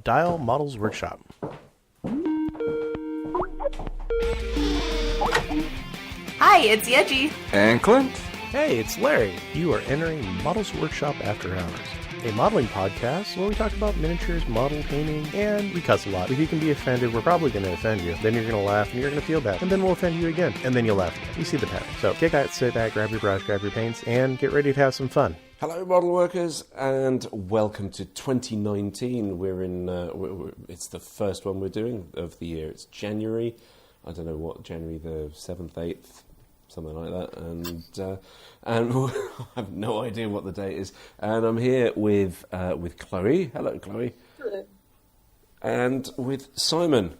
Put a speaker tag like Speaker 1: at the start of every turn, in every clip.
Speaker 1: Dial Models Workshop.
Speaker 2: Hi, it's Yeji.
Speaker 3: And Clint.
Speaker 1: Hey, it's Larry. You are entering Models Workshop After Hours, a modeling podcast where we talk about miniatures, model painting, and we cuss a lot. If you can be offended, we're probably going to offend you. Then you're going to laugh, and you're going to feel bad. And then we'll offend you again, and then you'll laugh again. You see the pattern. So kick out, sit back, grab your brush, grab your paints, and get ready to have some fun.
Speaker 3: Hello, model workers, and welcome to 2019. We're in. It's the first one we're doing of the year. It's January. I don't know what, January the 7th, 8th, something like that. And I have no idea what the date is. And I'm here with Chloe. Hello, Chloe.
Speaker 4: Hello.
Speaker 3: And with Simon.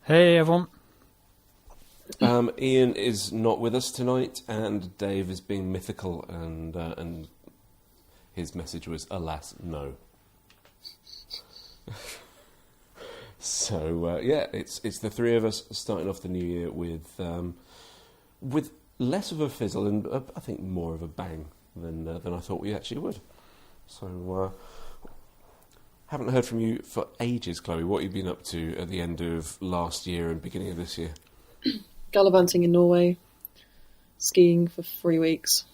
Speaker 5: Hey, everyone.
Speaker 3: Ian is not with us tonight, and Dave is being mythical, and his message was, alas, no. So it's the three of us starting off the new year with less of a fizzle and I think more of a bang than I thought we actually would. So haven't heard from you for ages, Chloe. What have you been up to at the end of last year and beginning of this year?
Speaker 4: Gallivanting in Norway, skiing for 3 weeks,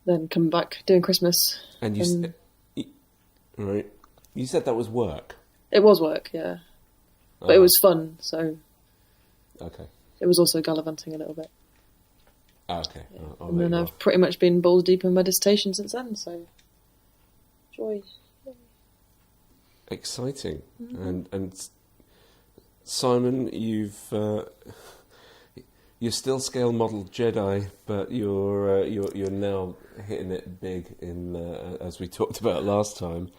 Speaker 4: then coming back doing Christmas.
Speaker 3: And right, you said that was work.
Speaker 4: It was work, yeah, but it was fun. So
Speaker 3: okay,
Speaker 4: it was also gallivanting a little bit.
Speaker 3: Okay,
Speaker 4: Yeah.
Speaker 3: I'll
Speaker 4: And then
Speaker 3: let you
Speaker 4: I've
Speaker 3: off.
Speaker 4: pretty much been balls deep in my dissertation since then. So joy.
Speaker 3: Exciting. And Simon, you're still scale model Jedi, but you're now hitting it big in as we talked about last time.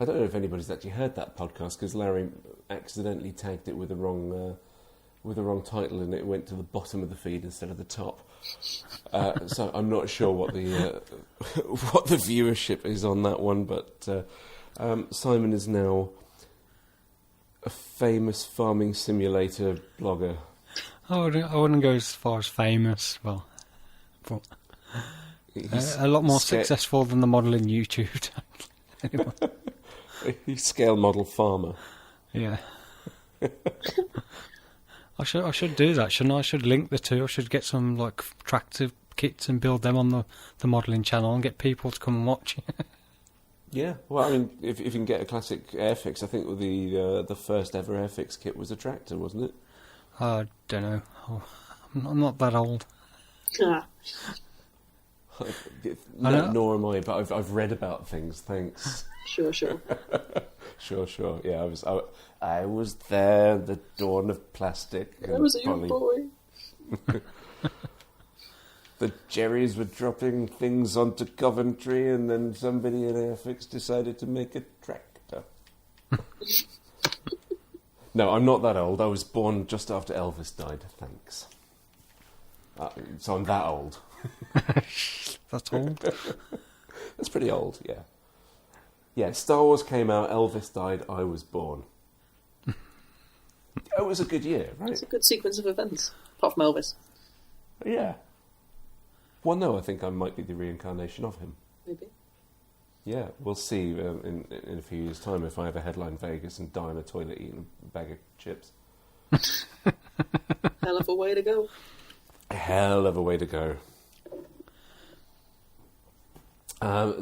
Speaker 3: I don't know if anybody's actually heard that podcast because Larry accidentally tagged it with the wrong title and it went to the bottom of the feed instead of the top. So I'm not sure what the what the viewership is on that one, but Simon is now a famous farming simulator blogger.
Speaker 5: I wouldn't go as far as famous, but
Speaker 3: He's
Speaker 5: a lot more successful than the modelling YouTube. Anyway,
Speaker 3: He's scale model farmer.
Speaker 5: yeah. I should do that, shouldn't I? I should link the two. I should get some like tractor kits and build them on the modelling channel and get people to come and watch.
Speaker 3: Yeah, well, I mean, if you can get a classic Airfix, I think the first ever Airfix kit was a tractor, wasn't it?
Speaker 5: I don't know. Oh, I'm not that old.
Speaker 4: Ah.
Speaker 3: No, nor am I, but I've read about things. Thanks.
Speaker 4: Sure.
Speaker 3: Sure. Yeah, I was there. The dawn of plastic.
Speaker 4: I was a young boy.
Speaker 3: The Jerrys were dropping things onto Coventry, and then somebody at Airfix decided to make a tractor. No, I'm not that old. I was born just after Elvis died. Thanks. So I'm that old.
Speaker 5: That's old.
Speaker 3: That's pretty old, yeah. Yeah, Star Wars came out, Elvis died, I was born. It was a good year, right?
Speaker 4: It's a good sequence of events, apart from Elvis.
Speaker 3: Yeah. Well, no, I think I might be the reincarnation of him.
Speaker 4: Maybe.
Speaker 3: Yeah, we'll see in a few years' time if I ever headline Vegas and die in a toilet eating a bag of chips.
Speaker 4: Hell of a way to go.
Speaker 3: Hell of a way to go.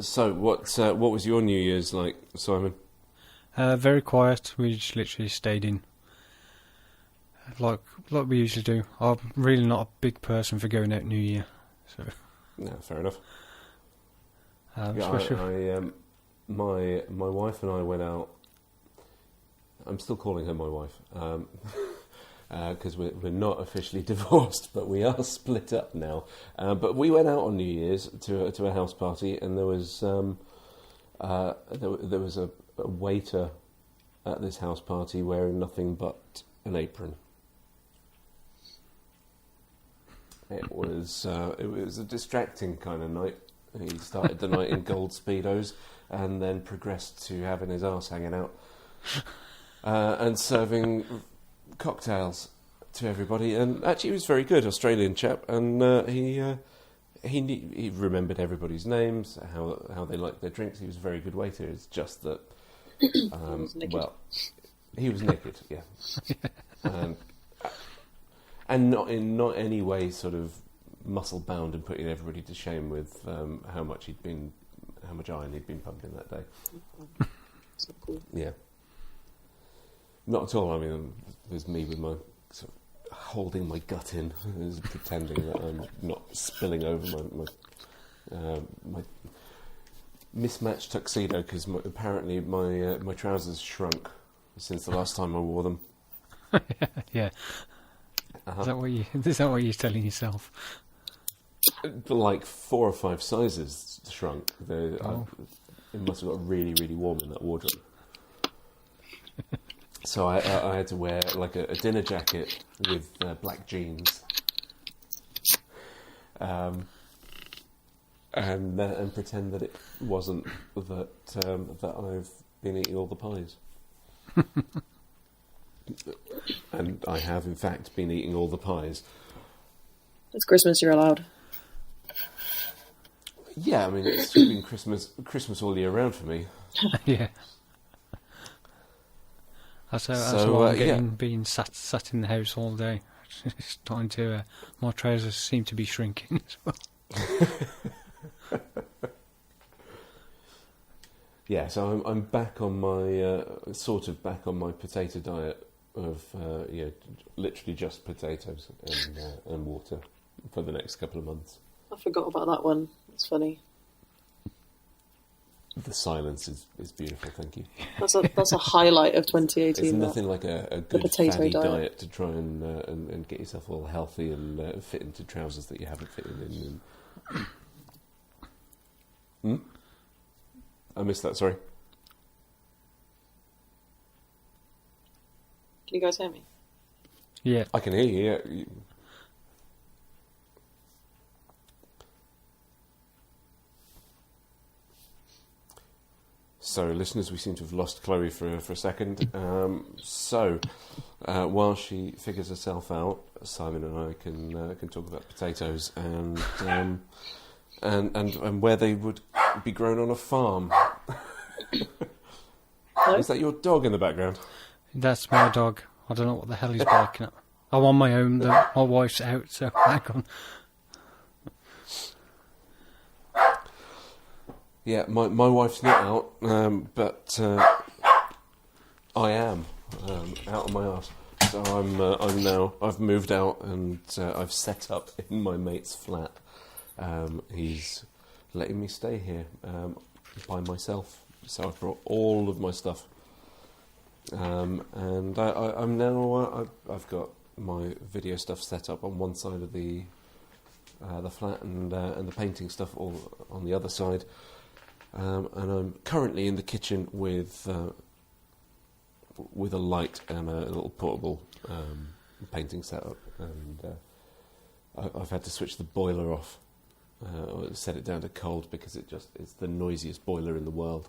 Speaker 3: So, what was your New Year's like, Simon?
Speaker 5: Very quiet. We just literally stayed in, like we usually do. I'm really not a big person for going out New Year, so.
Speaker 3: No, fair enough.
Speaker 5: Especially
Speaker 3: My wife and I went out. I'm still calling her my wife because we're not officially divorced, but we are split up now. But we went out on New Year's to a house party, and there was a waiter at this house party wearing nothing but an apron. It was a distracting kind of night. He started the night in gold Speedos and then progressed to having his arse hanging out and serving cocktails to everybody. And actually, he was very good, Australian chap, and he remembered everybody's names, how they liked their drinks. He was a very good waiter. It's just that
Speaker 4: was naked.
Speaker 3: Well, he was naked, yeah. And not in any way sort of muscle bound and putting everybody to shame with how much iron he'd been pumping that day.
Speaker 4: It's not cool.
Speaker 3: Yeah, not at all. I mean, there's me with my sort of holding my gut in, pretending that I'm not spilling over my mismatched tuxedo because apparently my trousers shrunk since the last time I wore them.
Speaker 5: Yeah.
Speaker 3: Uh-huh.
Speaker 5: Is that what you're telling yourself?
Speaker 3: Like 4 or 5 sizes shrunk. It must have got really, really warm in that wardrobe. So I had to wear like a dinner jacket with black jeans, and pretend that it wasn't that I've been eating all the pies. And I have, in fact, been eating all the pies.
Speaker 4: It's Christmas, you're allowed.
Speaker 3: Yeah, I mean, it's been Christmas all year round for me.
Speaker 5: Yeah. That's why I'm being sat in the house all day. It's starting to, my trousers seem to be shrinking as well.
Speaker 3: Yeah, so I'm back on my back on my potato diet of literally just potatoes and water for the next couple of months.
Speaker 4: I forgot about that one. It's funny.
Speaker 3: The silence is beautiful. Thank you.
Speaker 4: That's a highlight of 2018.
Speaker 3: It's nothing like a good
Speaker 4: potato
Speaker 3: fatty
Speaker 4: diet
Speaker 3: to try and get yourself all healthy and fit into trousers that you haven't fitted in. I missed that. Sorry.
Speaker 4: Can you guys hear me?
Speaker 5: Yeah.
Speaker 3: I can hear you. Yeah. So, listeners, we seem to have lost Chloe for a second. While she figures herself out, Simon and I can talk about potatoes and where they would be grown on a farm.
Speaker 4: Hello?
Speaker 3: Is that your dog in the background?
Speaker 5: That's my dog. I don't know what the hell he's barking at. I'm on my own, my wife's out, so hang on.
Speaker 3: Yeah, my wife's not out, but I am out of my arse. So I've moved out and I've set up in my mate's flat. He's letting me stay here by myself. So I've brought all of my stuff, and I'm now I've got my video stuff set up on one side of the flat and the painting stuff all on the other side. And I'm currently in the kitchen with a light and a little portable painting setup, and I've had to switch the boiler off, set it down to cold because it's the noisiest boiler in the world.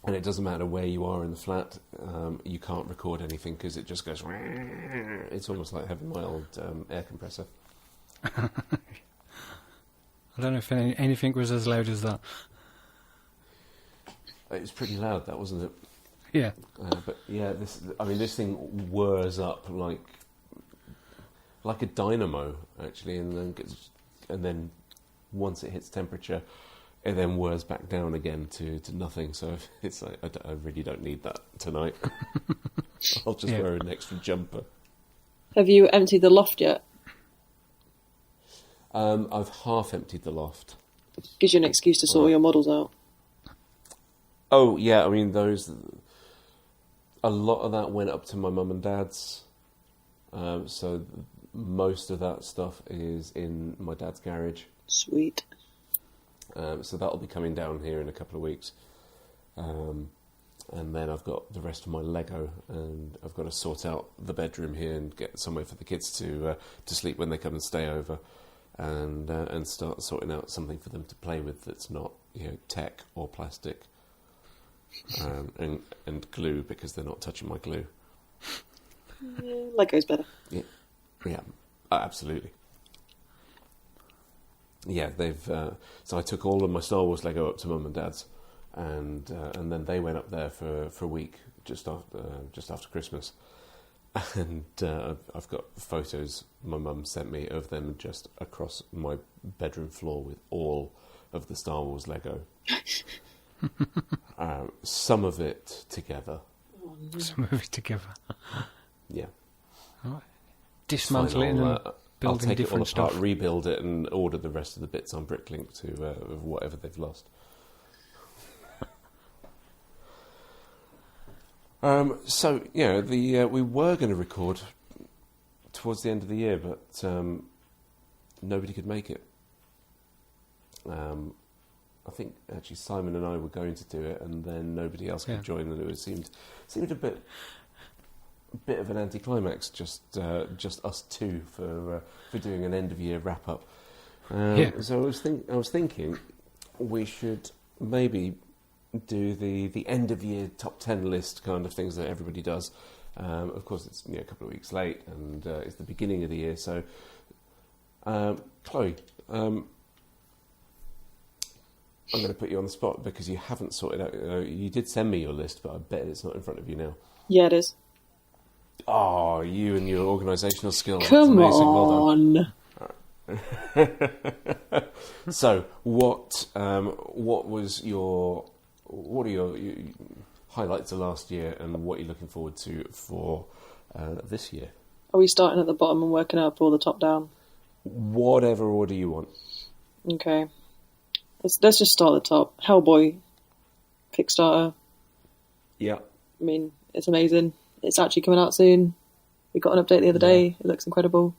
Speaker 3: And it doesn't matter where you are in the flat, you can't record anything because it just goes. It's almost like having my old air compressor.
Speaker 5: I don't know if anything was as loud as that.
Speaker 3: It was pretty loud, that wasn't it?
Speaker 5: Yeah.
Speaker 3: But yeah, this thing whirs up like a dynamo actually, and then once it hits temperature, it then whirs back down again to nothing. So it's like I really don't need that tonight. I'll just wear an extra jumper.
Speaker 4: Have you emptied the loft yet?
Speaker 3: I've half emptied the loft.
Speaker 4: Gives you an excuse to sort all your models out.
Speaker 3: Oh yeah, I mean a lot of that went up to my mum and dad's. So most of that stuff is in my dad's garage.
Speaker 4: Sweet.
Speaker 3: So that'll be coming down here in a couple of weeks. And then I've got the rest of my Lego, and I've got to sort out the bedroom here and get somewhere for the kids to sleep when they come and stay over, and start sorting out something for them to play with that's not tech or plastic, and glue because they're not touching my glue.
Speaker 4: Yeah, Lego's better.
Speaker 3: Yeah, absolutely. Yeah, they've. So I took all of my Star Wars Lego up to Mum and Dad's, and then they went up there for a week just after Christmas, and I've got photos my mum sent me of them just across my bedroom floor with all of the Star Wars Lego. Some of it together.
Speaker 5: Some of it together.
Speaker 3: Yeah.
Speaker 5: Right. Dismantle it and
Speaker 3: I'll
Speaker 5: building
Speaker 3: take it all
Speaker 5: different
Speaker 3: apart,
Speaker 5: stuff.
Speaker 3: rebuild it, and order the rest of the bits on Bricklink to whatever they've lost. So yeah, we were going to record towards the end of the year, but nobody could make it. I think actually Simon and I were going to do it, and then nobody else could join, and it seemed a bit of an anticlimax, just us two for doing an end of year wrap up. So I was thinking we should maybe do the end of year top 10 list kind of things that everybody does. Of course, it's a couple of weeks late, and it's the beginning of the year. So, Chloe, I'm going to put you on the spot because you haven't sorted out. You did send me your list, but I bet it's not in front of you now.
Speaker 4: Yeah, it is.
Speaker 3: Oh, you and your organisational skills.
Speaker 4: Come
Speaker 3: That's amazing.
Speaker 4: on.
Speaker 3: Well done. So, what are your highlights of last year, and what are you looking forward to for this year?
Speaker 4: Are we starting at the bottom and working up, or the top down?
Speaker 3: Whatever order you want.
Speaker 4: Okay. Let's just start at the top. Hellboy Kickstarter.
Speaker 3: Yeah.
Speaker 4: I mean, it's amazing. It's actually coming out soon. We got an update the other day. It looks incredible.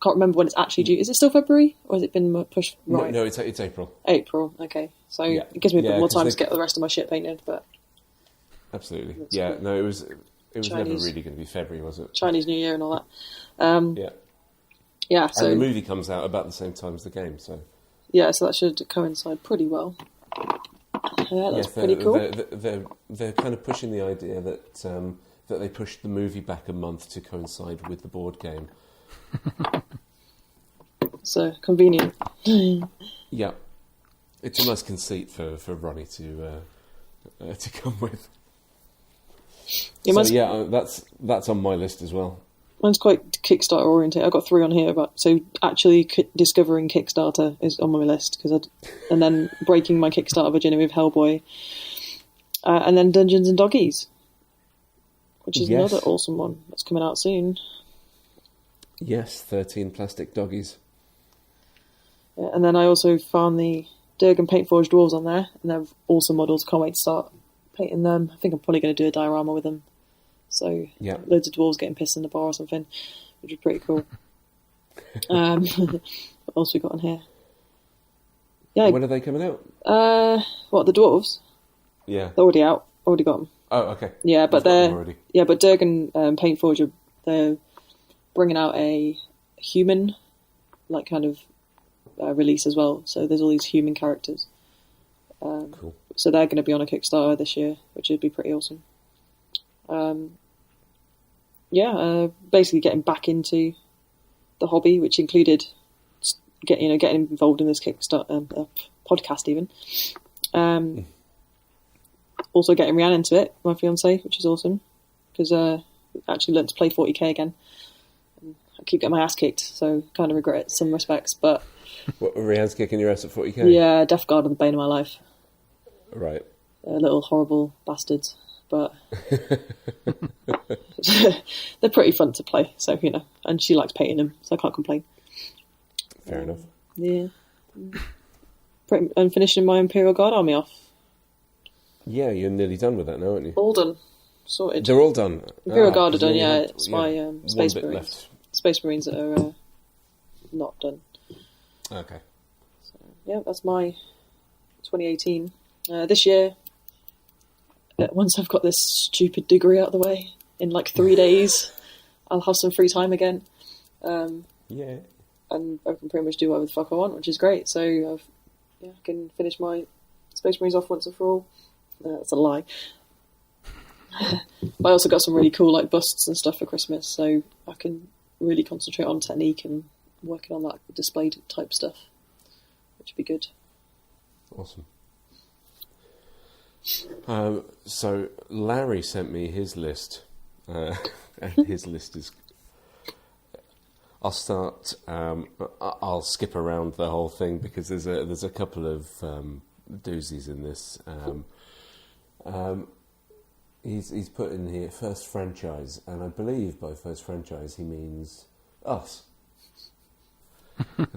Speaker 4: Can't remember when it's actually due. Is it still February, or has it been pushed right?
Speaker 3: No, it's April.
Speaker 4: April. Okay, so it gives me a bit more time to get the rest of my shit painted. But
Speaker 3: absolutely,
Speaker 4: that's
Speaker 3: yeah.
Speaker 4: cool.
Speaker 3: No, it was
Speaker 4: Chinese,
Speaker 3: never really going to be February, was it?
Speaker 4: Chinese New Year and all that. Yeah. So
Speaker 3: and the movie comes out about the same time as the game, so
Speaker 4: so that should coincide pretty well. Yeah, that's pretty cool.
Speaker 3: They're kind of pushing the idea that that they pushed the movie back a month to coincide with the board game.
Speaker 4: So convenient.
Speaker 3: Yeah, it's a nice conceit for Ronnie to come with. That's on my list as well.
Speaker 4: Mine's quite Kickstarter oriented. I've got 3 on here, so actually discovering Kickstarter is on my list and then breaking my Kickstarter virginity with Hellboy, and then Dungeons and Doggies, which is another awesome one that's coming out soon.
Speaker 3: Yes, 13 plastic doggies.
Speaker 4: Yeah, and then I also found the Durgan Paintforge dwarves on there, and they're awesome models. Can't wait to start painting them. I think I'm probably going to do a diorama with them. So loads of dwarves getting pissed in the bar or something, which is pretty cool. What else we got on here? Yeah.
Speaker 3: When are they coming out?
Speaker 4: What, the dwarves?
Speaker 3: Yeah.
Speaker 4: They're already out. Already got them.
Speaker 3: Oh, okay.
Speaker 4: Yeah, but but Durgan Paintforge they're bringing out a human kind of release as well. So there's all these human characters.
Speaker 3: Cool.
Speaker 4: So they're going to be on a Kickstarter this year, which would be pretty awesome. Basically getting back into the hobby, which included getting involved in this Kickstarter podcast even. Also getting Rianne into it, my fiance, which is awesome because I actually learned to play 40k again. I keep getting my ass kicked, so kind of regret it in some respects. But
Speaker 3: what, Rianne's kicking your ass at 40k?
Speaker 4: Yeah, Death Guard are the bane of my life.
Speaker 3: Right.
Speaker 4: Little horrible bastards, but they're pretty fun to play. So and she likes painting them, so I can't complain.
Speaker 3: Fair enough.
Speaker 4: Yeah. I'm finishing my Imperial Guard army off.
Speaker 3: Yeah, you're nearly done with that now, aren't you?
Speaker 4: All done. Sorted.
Speaker 3: They're all done.
Speaker 4: Imperial Guard are done, It's my Space
Speaker 3: one bit
Speaker 4: Marines.
Speaker 3: left.
Speaker 4: Space Marines that are not done.
Speaker 3: Okay.
Speaker 4: So, yeah, that's my 2018. This year, once I've got this stupid degree out of the way, in 3 days, I'll have some free time again.
Speaker 3: Yeah.
Speaker 4: And I can pretty much do whatever the fuck I want, which is great. So I can finish my Space Marines off once and for all. That's a lie. But I also got some really cool busts and stuff for Christmas, so I can really concentrate on technique and working on that displayed type stuff, which would be good.
Speaker 3: Awesome. So Larry sent me his list, and his list is. I'll start. I'll skip around the whole thing because there's a couple of doozies in this. He's put in here first franchise, and I believe by first franchise he means us.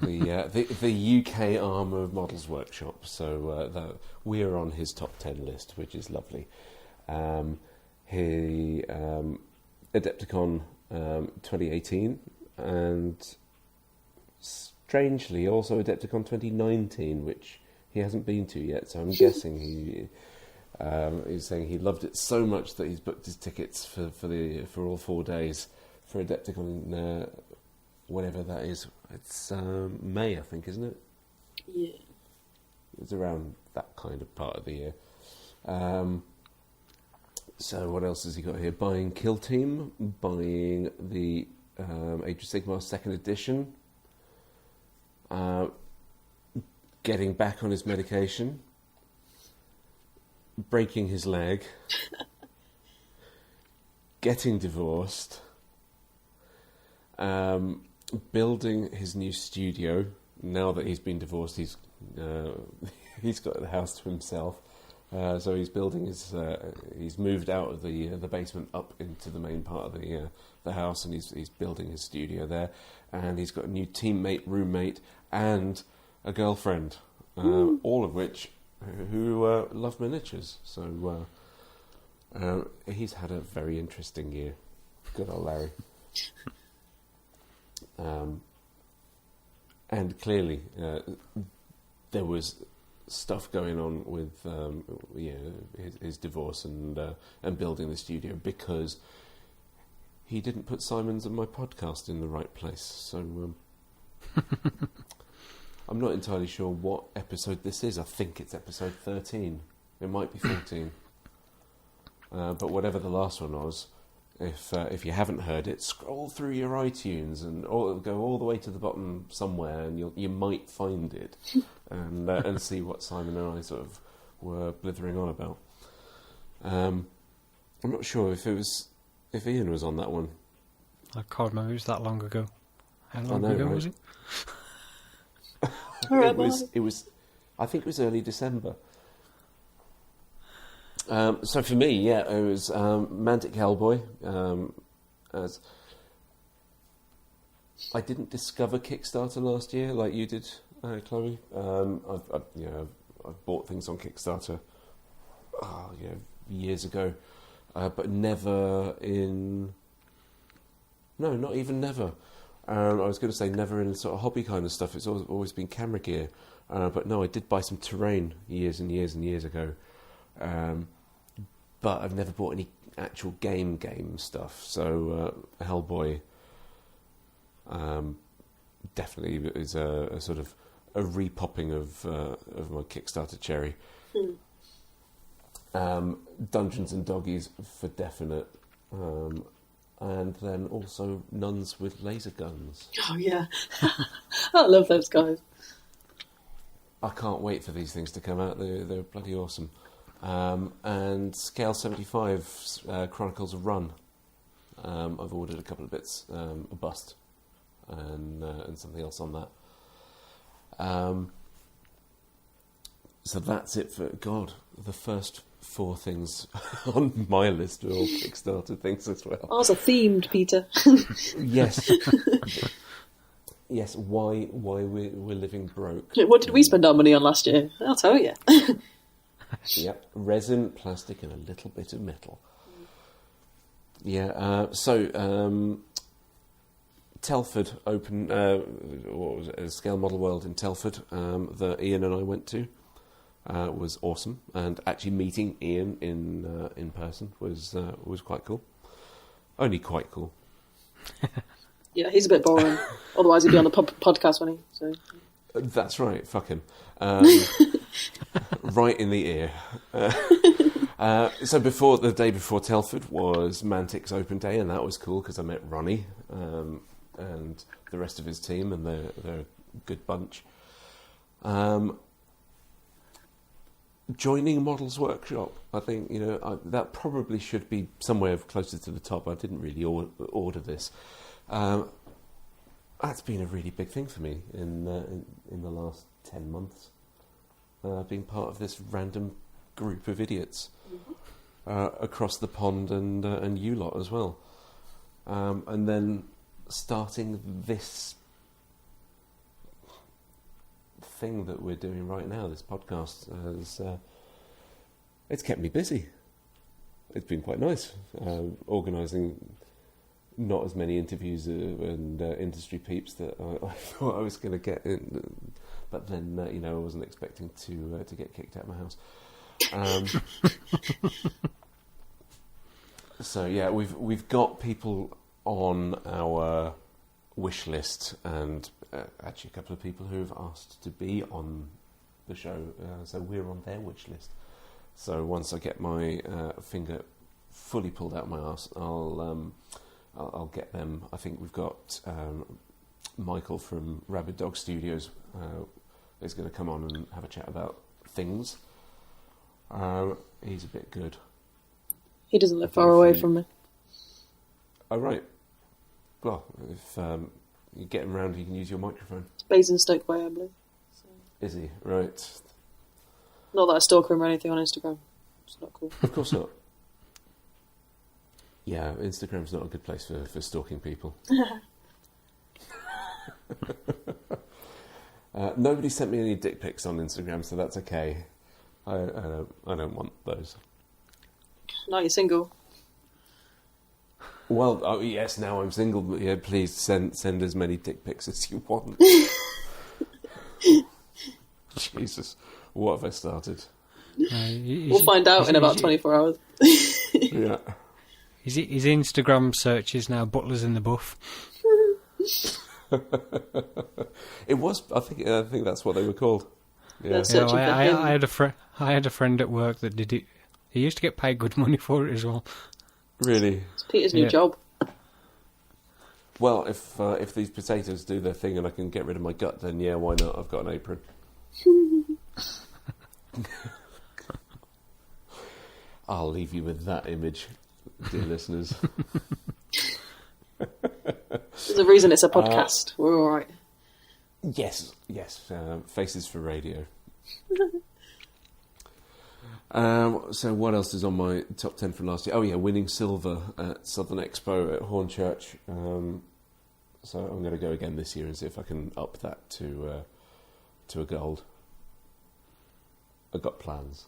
Speaker 3: the UK arm of Models Workshop. So we're on his top 10 list, which is lovely. He Adepticon 2018, and strangely also Adepticon 2019, which he hasn't been to yet. So I'm guessing he's saying he loved it so much that he's booked his tickets for all 4 days for Adepticon. Whatever that is, it's May, I think, isn't it?
Speaker 4: Yeah.
Speaker 3: It's around that kind of part of the year. So what else has he got here? Buying Kill Team, buying the Age of Sigmar 2nd edition, getting back on his medication, breaking his leg, getting divorced, building his new studio. Now that he's been divorced, he's got the house to himself. So he's building his. He's moved out of the basement up into the main part of the house, and he's building his studio there. And he's got a new teammate, roommate, and a girlfriend. All of which who love miniatures. So he's had a very interesting year. Good old Larry. And clearly, there was stuff going on with his divorce and building the studio because he didn't put Simon's and my podcast in the right place. So I'm not entirely sure what episode this is. I think it's episode 13. It might be 14. But whatever the last one was, if you haven't heard it, scroll through your iTunes and go all the way to the bottom somewhere, and you might find it, and see what Simon and I sort of were blithering on about. I'm not sure if Ian was on that one.
Speaker 5: I can't remember. It was that long ago. How long ago was it?
Speaker 3: It was. I think it was early December. So for me, it was Mantic Hellboy. As I didn't discover Kickstarter last year like you did, Chloe. I've bought things on Kickstarter, years ago, but never in. No, not even never. I was going to say never in sort of hobby kind of stuff. It's always been camera gear, but no, I did buy some terrain years and years and years ago. But I've never bought any actual game stuff. So Hellboy definitely is a sort of a repopping of my Kickstarter cherry. Dungeons and Doggies for definite. And then also nuns with laser guns.
Speaker 4: Oh yeah, I love those guys.
Speaker 3: I can't wait for these things to come out. They're bloody awesome. And Scale 75's Chronicles of Run. I've ordered a couple of bits, a bust, and something else on that. So that's it for the first 4 things on my list are all Kickstarter things as well.
Speaker 4: Ours are themed, Peter.
Speaker 3: Yes. Yes, why we're living broke.
Speaker 4: What did we spend our money on last year? I'll tell you.
Speaker 3: Yep, resin, plastic, and a little bit of metal. Yeah, so Telford opened, what was it, a Scale Model World in Telford that Ian and I went to. Was awesome, and actually meeting Ian in person was quite cool. Only quite cool.
Speaker 4: Yeah, he's a bit boring. Otherwise, he'd be on the podcast, wouldn't he? So.
Speaker 3: That's right. Fuck him. Right in the ear. So the day before Telford was Mantic's open day, and that was cool because I met Ronnie and the rest of his team, and they're a good bunch. joining Models Workshop. I think, that probably should be somewhere closer to the top. I didn't really order this. That's been a really big thing for me in the last 10 months. Being part of this random group of idiots across the pond and you lot as well. And then starting this thing that we're doing right now, this podcast, it's kept me busy. It's been quite nice organising not as many interviews and industry peeps that I thought I was going to get in, but then I wasn't expecting to get kicked out of my house. So yeah, we've got people on our wish list, and actually a couple of people who've asked to be on the show, so we're on their wish list. So once I get my finger fully pulled out of my arse, I'll get them. I think we've got Michael from Rabid Dog Studios is going to come on and have a chat about things. He's a bit good.
Speaker 4: He doesn't live far away from me.
Speaker 3: Oh, right. Well, if you get him round, you can use your microphone.
Speaker 4: It's Basingstoke way, I believe. So.
Speaker 3: Is he? Right.
Speaker 4: Not that I stalk him or anything on Instagram. It's not cool.
Speaker 3: Of course not. Yeah, Instagram's not a good place for stalking people. Nobody sent me any dick pics on Instagram, so that's okay. I don't want those.
Speaker 4: Now you're single.
Speaker 3: Well, oh yes, now I'm single, but yeah, please send as many dick pics as you want. Jesus, what have I started?
Speaker 4: We'll find out in about 24 hours.
Speaker 3: Yeah.
Speaker 5: His Instagram search is now Butlers in the Buff.
Speaker 3: It was. I think that's what they were called. Yeah.
Speaker 5: I had a friend at work that did it. He used to get paid good money for it as well.
Speaker 3: Really?
Speaker 4: It's Peter's new job.
Speaker 3: Well, if these potatoes do their thing and I can get rid of my gut, then yeah, why not? I've got an apron. I'll leave you with that image, dear listeners.
Speaker 4: There's a reason it's a podcast. We're all right.
Speaker 3: Yes. Faces for radio. So what else is on my top 10 from last year? Oh yeah, winning silver at Southern Expo at Hornchurch. So I'm going to go again this year and see if I can up that to a gold. I've got plans.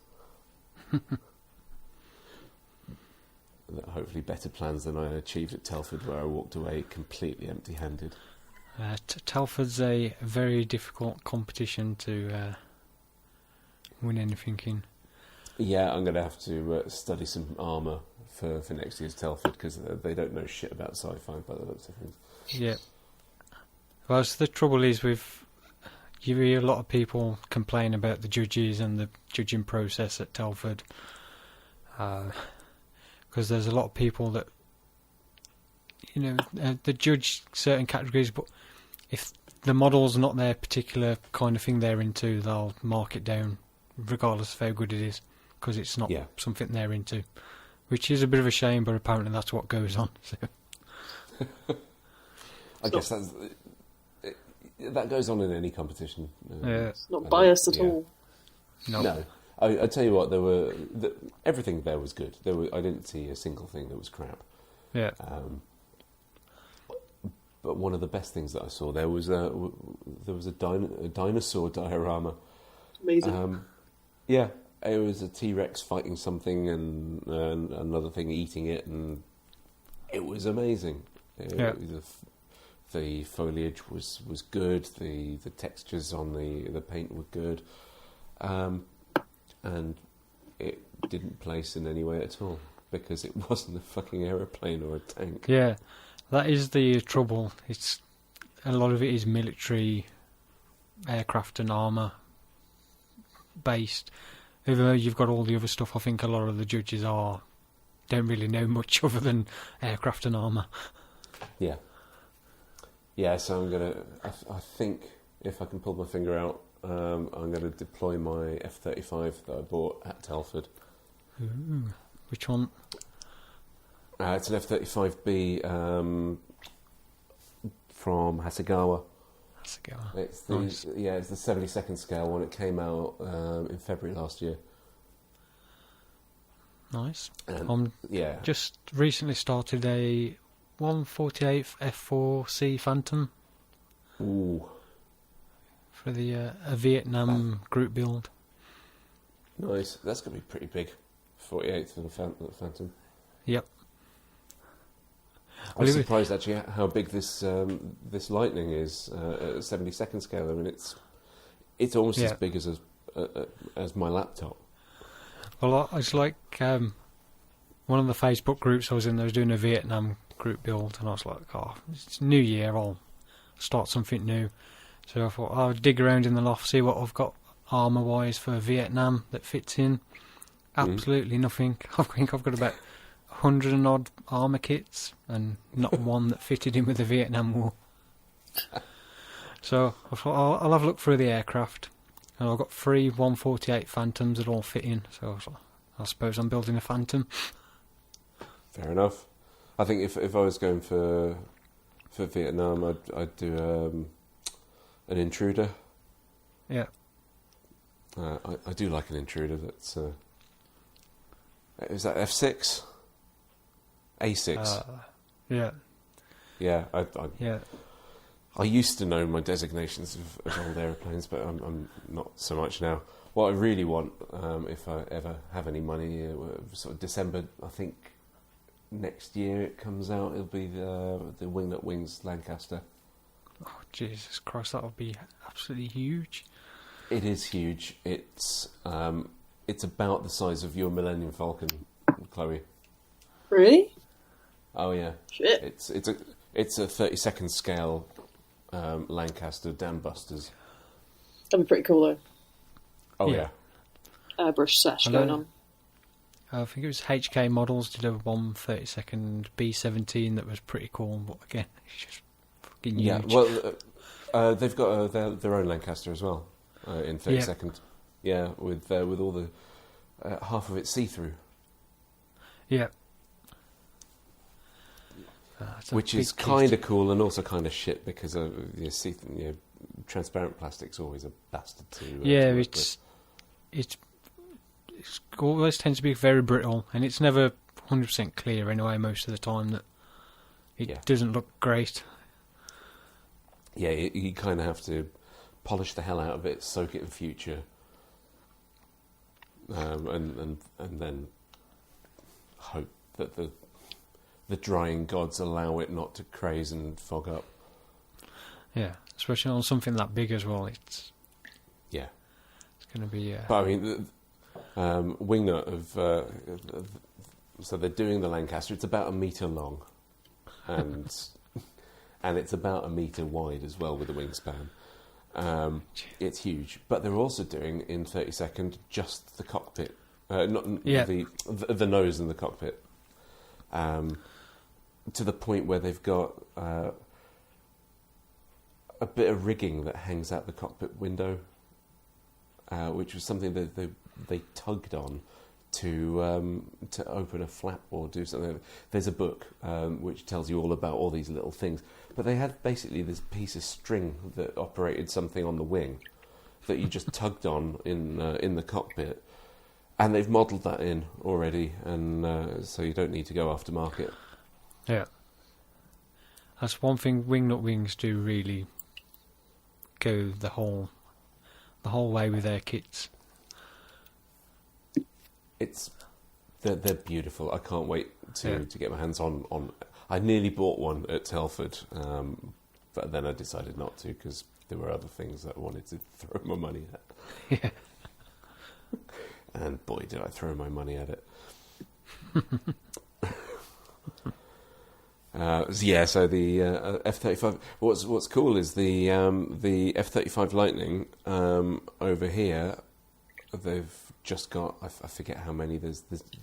Speaker 3: Hopefully better plans than I achieved at Telford, where I walked away completely empty-handed.
Speaker 5: Telford's a very difficult competition to win anything in.
Speaker 3: Yeah, I'm going to have to study some armour for next year's Telford, because they don't know shit about sci-fi by the looks of things. Yeah.
Speaker 5: Well, so the trouble is you hear a lot of people complain about the judges and the judging process at Telford. Because there's a lot of people that, they judge certain categories, but if the model's not their particular kind of thing they're into, they'll mark it down, regardless of how good it is, because it's not something they're into, which is a bit of a shame, but apparently that's what goes on. So.
Speaker 3: I guess that goes on in any competition.
Speaker 4: It's not biased at all.
Speaker 3: No. I tell you what, everything there was good. I didn't see a single thing that was crap.
Speaker 5: Yeah.
Speaker 3: But one of the best things that I saw there was a dinosaur diorama.
Speaker 4: Amazing.
Speaker 3: Yeah, it was a T-Rex fighting something and another thing eating it, and it was amazing. The foliage was good. The textures on the paint were good. And it didn't place in any way at all, because it wasn't a fucking aeroplane or a tank.
Speaker 5: Yeah, that is the trouble. It's a lot of it is military aircraft and armour based. Even though you've got all the other stuff, I think a lot of the judges don't really know much other than aircraft and armour. Yeah.
Speaker 3: Yeah, so I'm gonna. I think if I can pull my finger out I'm going to deploy my F-35 that I bought at Telford.
Speaker 5: Ooh, which one?
Speaker 3: It's an F-35B from Hasegawa. It's the
Speaker 5: Nice.
Speaker 3: it's the 72nd scale one. It came out in February last year.
Speaker 5: Nice.
Speaker 3: And,
Speaker 5: Just recently started a 148th F4C Phantom.
Speaker 3: Ooh,
Speaker 5: For the a Vietnam group build.
Speaker 3: nice. That's going to be pretty big. 48th of the Phantom.
Speaker 5: Yep.
Speaker 3: I was surprised actually how big this Lightning is at 72nd scale. I mean, it's almost as big as my laptop.
Speaker 5: Well, it's like one of the Facebook groups I was in. I was doing a Vietnam group build, and I was like, "Oh, it's New Year. I'll start something new." So I thought I'll dig around in the loft, see what I've got armour-wise for Vietnam that fits in. Absolutely nothing. I think I've got about 100 and odd armour kits, and not one that fitted in with the Vietnam War. So I thought I'll have a look through the aircraft, and I've got 3 148 Phantoms that all fit in. So I suppose I'm building a Phantom.
Speaker 3: Fair enough. I think if I was going for Vietnam, I'd do an Intruder.
Speaker 5: Yeah.
Speaker 3: I do like an Intruder. That's is that F6? A6.
Speaker 5: Yeah.
Speaker 3: Yeah.
Speaker 5: Yeah.
Speaker 3: I used to know my designations of old aeroplanes, but I'm not so much now. What I really want, if I ever have any money, sort of December, I think next year it comes out. It'll be the Wingnut Wings Lancaster.
Speaker 5: Oh, Jesus Christ, that would be absolutely huge.
Speaker 3: It is huge. It's about the size of your Millennium Falcon, Chloe.
Speaker 4: Really?
Speaker 3: Oh yeah.
Speaker 4: Shit.
Speaker 3: It's a 32nd scale Lancaster dam busters.
Speaker 4: That'd be pretty cool though.
Speaker 3: Oh
Speaker 5: Yeah.
Speaker 3: yeah.
Speaker 4: Airbrush sash going on.
Speaker 5: I think it was HK Models did a 1/32nd B-17 that was pretty cool, but again, it's just fucking huge.
Speaker 3: Yeah. Well, they've got their own Lancaster as well in 32nd. Yeah, with all the half of it see through.
Speaker 5: Yeah.
Speaker 3: Which is kind of cool and also kind of shit because transparent plastic's always a bastard to.
Speaker 5: It always tends to be very brittle, and it's never 100% clear anyway. Most of the time, that it doesn't look great.
Speaker 3: Yeah, you kind of have to polish the hell out of it, soak it in future, and then hope that the drying gods allow it not to craze and fog up.
Speaker 5: Yeah, especially on something that big as well. It's going to be.
Speaker 3: But I mean, Wingnut so they're doing the Lancaster. It's about 1 metre long, and it's about 1 metre wide as well with a wingspan. It's huge, but they're also doing in 32nd just the cockpit, the nose and the cockpit. To the point where they've got a bit of rigging that hangs out the cockpit window, which was something that they tugged on to open a flap or do something. There's a book which tells you all about all these little things, but they had basically this piece of string that operated something on the wing that you just tugged on in the cockpit, and they've modelled that in already, and so you don't need to go aftermarket.
Speaker 5: Yeah. That's one thing Wingnut Wings do really go the whole way with their kits.
Speaker 3: They're beautiful. I can't wait to get my hands on. I nearly bought one at Telford, but then I decided not to because there were other things that I wanted to throw my money at.
Speaker 5: Yeah.
Speaker 3: And boy, did I throw my money at it. So the F-35. What's cool is the F-35 Lightning over here. They've just got I forget how many. There's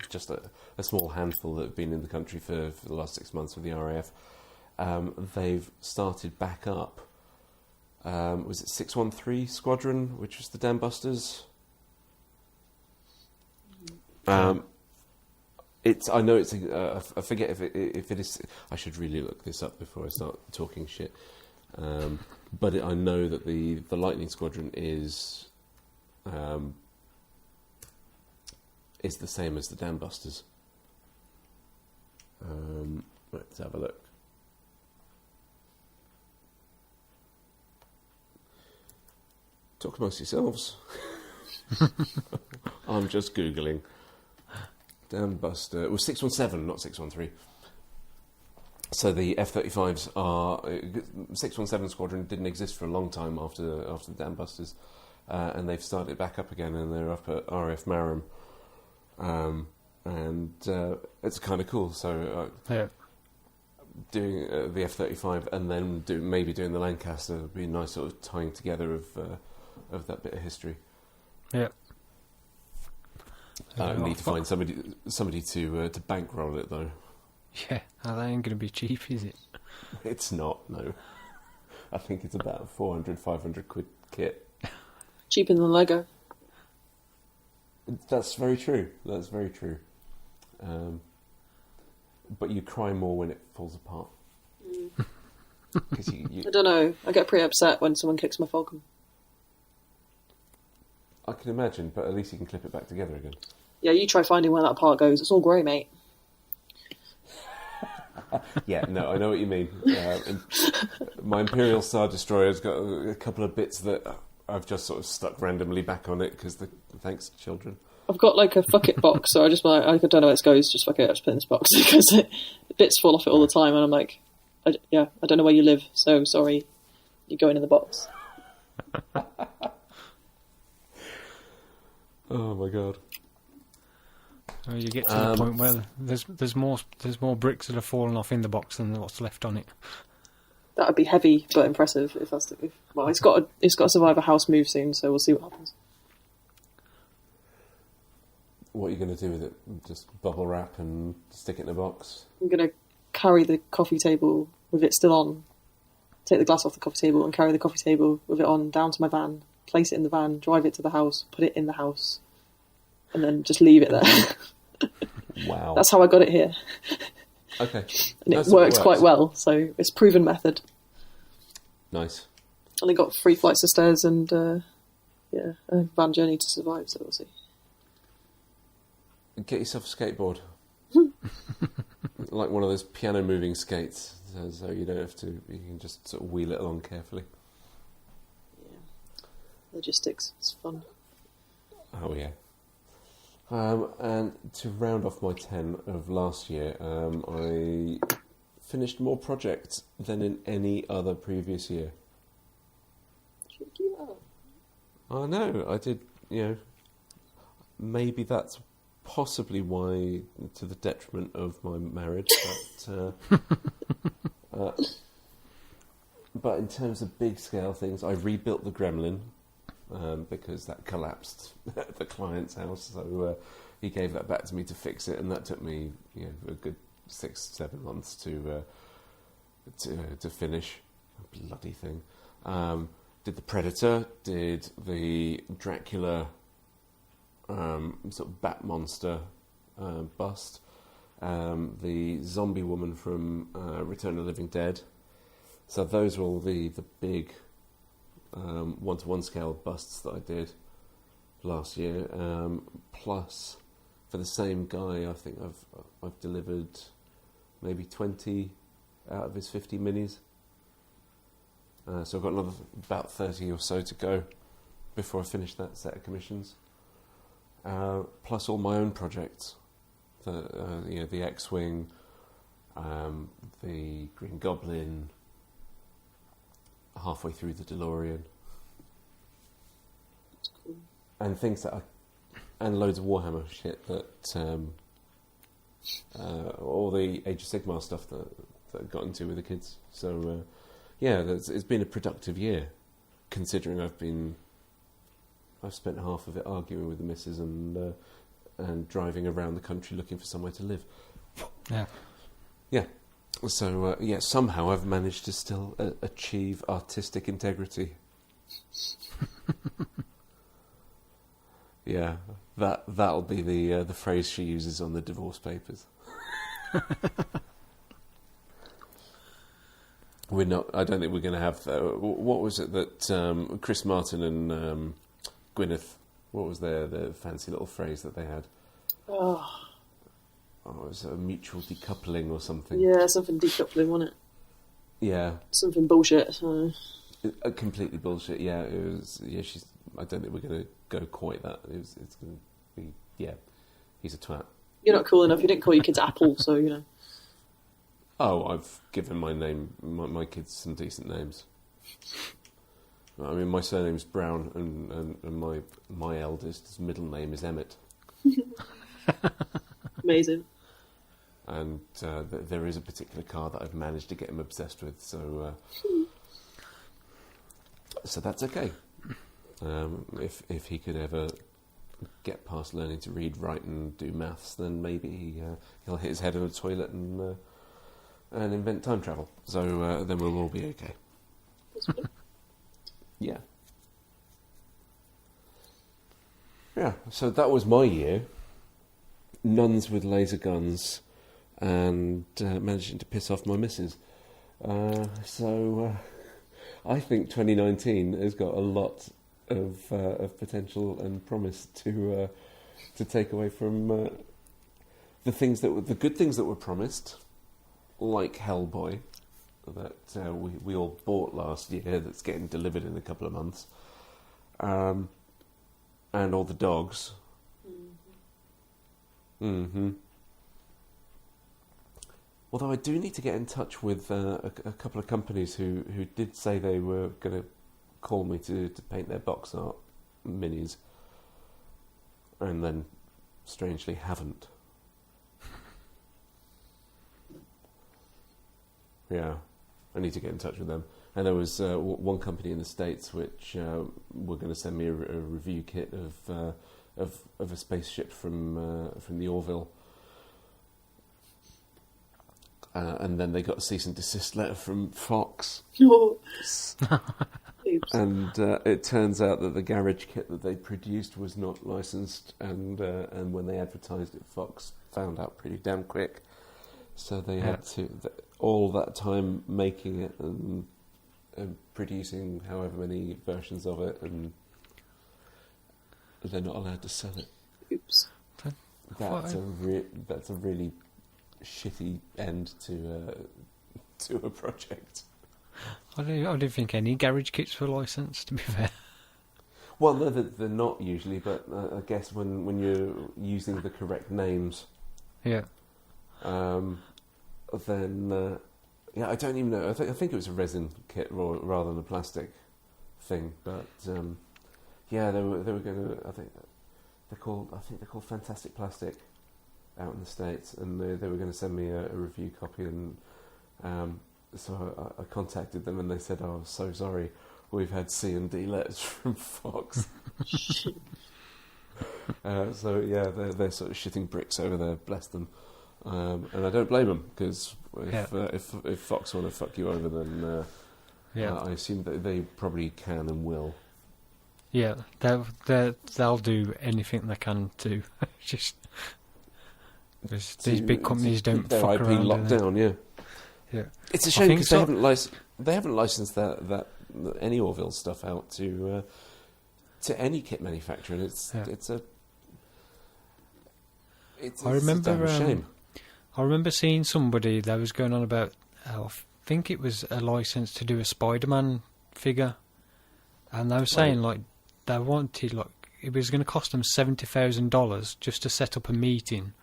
Speaker 3: just a small handful that have been in the country for the last 6 months with the RAF. They've started back up Was it 613 Squadron, which was the Dam Busters? I know it's. I forget if it is. I should really look this up before I start talking shit. But I know that the Lightning Squadron is the same as the Dam Busters. Let's have a look. Talk amongst yourselves. I'm just Googling. Dam Buster. It was 617, not 613. So the F-35s are... 617 Squadron didn't exist for a long time after the Dam Busters. And they've started back up again, and they're up at RAF Marham. And it's kind of cool. So doing the F-35 and then maybe doing the Lancaster would be a nice sort of tying together of that bit of history.
Speaker 5: Yeah.
Speaker 3: I need to find somebody to bankroll it though.
Speaker 5: Yeah, that ain't going to be cheap, is it?
Speaker 3: It's not, no. I think it's about 400, 500 quid kit.
Speaker 4: Cheaper than Lego.
Speaker 3: That's very true. But you cry more when it falls apart.
Speaker 4: I don't know. I get pretty upset when someone kicks my Falcon.
Speaker 3: I can imagine, but at least you can clip it back together again.
Speaker 4: Yeah, you try finding where that part goes. It's all grey, mate.
Speaker 3: Yeah, no, I know what you mean. My Imperial Star Destroyer's got a couple of bits that I've just sort of stuck randomly back on it because thanks to children.
Speaker 4: I've got like a fuck it box, so I just like, I don't know where it goes. Just fuck it, I just put it in this box because bits fall off it all the time, and I'm like, I don't know where you live, so sorry, you're going in the box.
Speaker 3: Oh my god!
Speaker 5: So you get to the point where there's more bricks that have fallen off in the box than what's left on it.
Speaker 4: That would be heavy but impressive if that's well, it's got to survive a house move soon, so we'll see what happens.
Speaker 3: What are you going to do with it? Just bubble wrap and stick it in a box?
Speaker 4: I'm going to carry the coffee table with it still on, take the glass off the coffee table and carry the coffee table with it on down to my van, place it in the van, drive it to the house, put it in the house, and then just leave it there.
Speaker 3: Wow.
Speaker 4: That's how I got it here.
Speaker 3: Okay.
Speaker 4: And it works quite well, so it's a proven method.
Speaker 3: Nice.
Speaker 4: And I got 3 flights of stairs and a van journey to survive, so we'll see.
Speaker 3: Get yourself a skateboard. Like one of those piano moving skates, so you don't have to, you can just sort of wheel it along carefully.
Speaker 4: Yeah. Logistics, it's fun.
Speaker 3: Oh yeah. And to round off my 10 of last year, I finished more projects than in any other previous year.
Speaker 4: Check you out.
Speaker 3: I know, I did, maybe that's possibly why, to the detriment of my marriage, but in terms of big scale things, I rebuilt the Gremlin because that collapsed at the client's house, so he gave that back to me to fix it, and that took me a good 6-7 months to finish. Bloody thing. Did the Predator, did the Dracula sort of bat monster bust, the zombie woman from Return of the Living Dead. So those were all the big 1-to-1 scale busts that I did last year. Plus, for the same guy, I think I've delivered maybe 20 out of his 50 minis. So I've got another about 30 or so to go before I finish that set of commissions. Plus all my own projects, the X-Wing, the Green Goblin, halfway through the DeLorean.
Speaker 4: That's cool.
Speaker 3: And things and loads of Warhammer shit that, all the Age of Sigmar stuff that I got into with the kids. So, it's been a productive year, considering I've spent half of it arguing with the missus and driving around the country looking for somewhere to live.
Speaker 5: Yeah.
Speaker 3: Yeah. So, somehow I've managed to still achieve artistic integrity. Yeah, that'll be the phrase she uses on the divorce papers. We're not. I don't think we're going to have. What was it that Chris Martin and Gwyneth? What was the fancy little phrase that they had? Oh, it was a mutual decoupling or something.
Speaker 4: Yeah, something decoupling, wasn't it?
Speaker 3: Yeah.
Speaker 4: Something bullshit.
Speaker 3: Completely bullshit. Yeah, it was. Yeah, she's. I don't think we're going to go quite that. It's going to be. Yeah, he's a twat.
Speaker 4: You're not cool enough. You didn't call your kids Apple, so you know.
Speaker 3: Oh, I've given my kids some decent names. I mean, my surname's Brown, and my eldest's middle name is Emmett.
Speaker 4: Amazing.
Speaker 3: And there is a particular car that I've managed to get him obsessed with, so that's okay. If he could ever get past learning to read, write, and do maths, then maybe he'll hit his head in a toilet and invent time travel. So then we'll all be okay. Yeah. Yeah, so that was my year. Nuns with laser guns and managing to piss off my missus. So I think 2019 has got a lot of potential and promise to take away from the good things that were promised, like Hellboy, that we all bought last year, that's getting delivered in a couple of months, and all the dogs. Mm-hmm. Although I do need to get in touch with a couple of companies who did say they were going to call me to paint their box art minis, and then strangely haven't. Yeah, I need to get in touch with them. And there was one company in the States which were going to send me a review kit of a spaceship from the Orville. And then they got a cease and desist letter from Fox. And it turns out that the garage kit that they produced was not licensed, and when they advertised it, Fox found out pretty damn quick. So they had to all that time making it and producing however many versions of it, and they're not allowed to sell it.
Speaker 4: Oops.
Speaker 3: That's a really shitty end to a project.
Speaker 5: I don't think any garage kits were licensed, to be fair.
Speaker 3: Well, no, they're not usually, but I guess when you're using the correct names,
Speaker 5: yeah,
Speaker 3: then I don't even know. I think it was a resin kit rather than a plastic thing. But they were going to. I think they're called Fantastic Plastic out in the States, and they were going to send me a review copy, and so I contacted them, and they said, "Oh, so sorry, we've had C&D letters from Fox." So yeah, they're sort of shitting bricks over there, bless them. And I don't blame them, because if Fox want to fuck you over, then I assume that they probably can and will.
Speaker 5: Yeah, they'll do anything they can to just. These big companies don't
Speaker 3: their
Speaker 5: fuck
Speaker 3: IP
Speaker 5: around.
Speaker 3: Locked down, yeah. It's a shame because they haven't licensed that any Orville stuff out to any kit manufacturer. And it's a shame.
Speaker 5: I remember seeing somebody that was going on about. I think it was a license to do a Spider-Man figure, and they were saying they wanted it was going to cost them $70,000 just to set up a meeting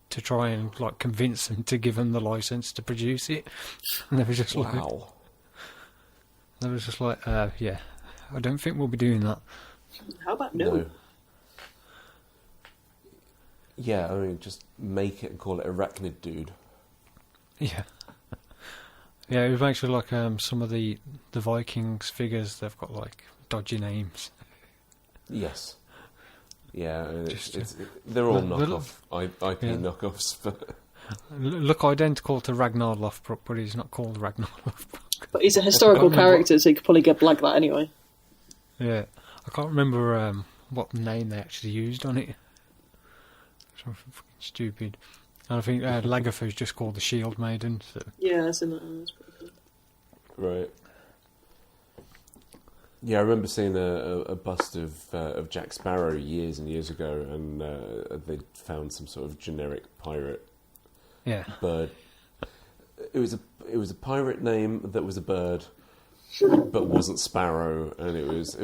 Speaker 5: to try and convince them to give them the license to produce it. And they were just
Speaker 3: wow.
Speaker 5: They was just I don't think we'll be doing that.
Speaker 4: How about no?
Speaker 3: Yeah, I mean, just make it and call it Arachnid Dude.
Speaker 5: Yeah. Yeah, it was actually some of the Vikings figures, they've got dodgy names.
Speaker 3: Yes. Yeah, they're all knockoff, IP knockoffs, but
Speaker 5: look identical to Ragnar Lothbrok, but he's not called Ragnar Lothbrok.
Speaker 4: But he's a historical character, so you could probably get like that anyway.
Speaker 5: Yeah, I can't remember what name they actually used on it. Something fucking stupid. And I think Lagerford's just called the Shield Maiden. So.
Speaker 4: Yeah, that's in that. That's pretty cool.
Speaker 3: Right. Yeah, I remember seeing a bust of Jack Sparrow years and years ago, and they'd found some sort of generic pirate bird. It was a pirate name that was a bird, but wasn't Sparrow, and it was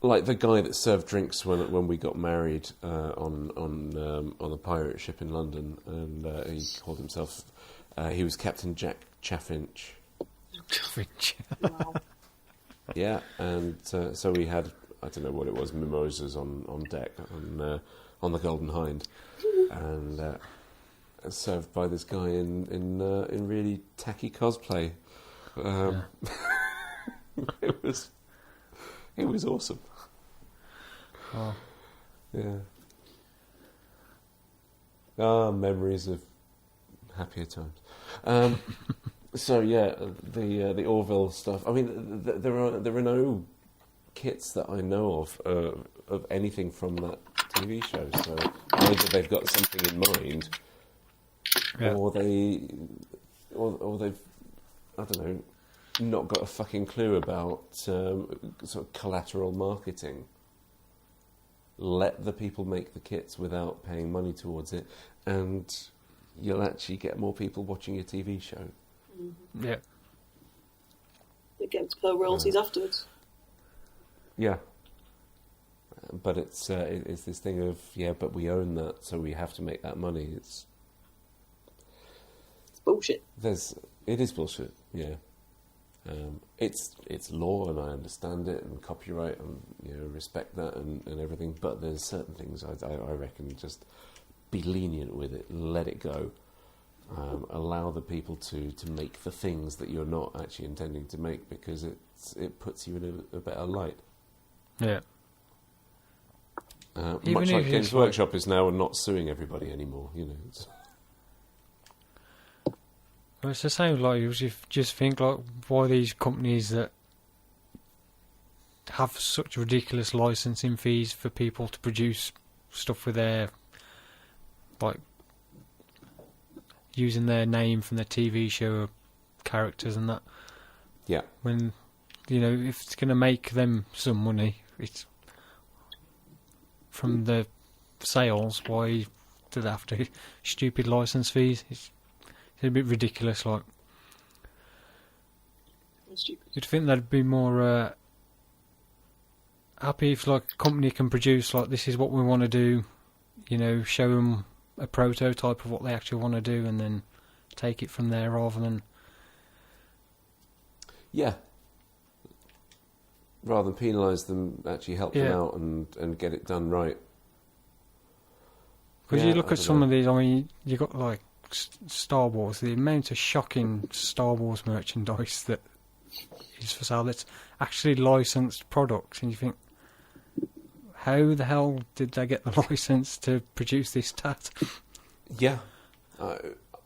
Speaker 3: like the guy that served drinks when we got married on a pirate ship in London, and he called himself. He was Captain Jack Chaffinch.
Speaker 4: Wow.
Speaker 3: Yeah, and so we had, I don't know what it was, mimosas on deck on the Golden Hind, and served by this guy in really tacky cosplay. It was awesome.
Speaker 5: Oh.
Speaker 3: Yeah. Ah, memories of happier times. So yeah, the Orville stuff. I mean, there are no kits that I know of anything from that TV show. So either they've got something in mind, or they've I don't know, not got a fucking clue about sort of collateral marketing. Let the people make the kits without paying money towards it, and you'll actually get more people watching your TV show.
Speaker 4: Mm-hmm.
Speaker 5: Yeah.
Speaker 4: They get to pay royalties afterwards.
Speaker 3: Yeah. But it's this thing of, but we own that, so we have to make that money. It's
Speaker 4: bullshit.
Speaker 3: It is bullshit, yeah. It's law, and I understand it, and copyright, and respect that, and everything. But there's certain things I reckon just be lenient with it, let it go. Allow the people to make the things that you're not actually intending to make, because it puts you in a better light.
Speaker 5: Yeah.
Speaker 3: Much like Games Workshop is now not suing everybody anymore,
Speaker 5: Well, it's the same. Like, you just think like why these companies that have such ridiculous licensing fees for people to produce stuff with their like. Using their name from their TV show characters and that.
Speaker 3: Yeah.
Speaker 5: When, if it's going to make them some money, it's from the sales, why do they have to stupid license fees? It's a bit ridiculous, like. You'd think they'd be more happy if, like, a company can produce, like, this is what we want to do, show them a prototype of what they actually want to do, and then take it from there, rather than
Speaker 3: rather than penalise them, actually help them out and get it done right.
Speaker 5: Because you look at some of these, I mean, you got like Star Wars, the amount of shocking Star Wars merchandise that is for sale that's actually licensed products, and you think, how the hell did they get the license to produce this tat? Yeah.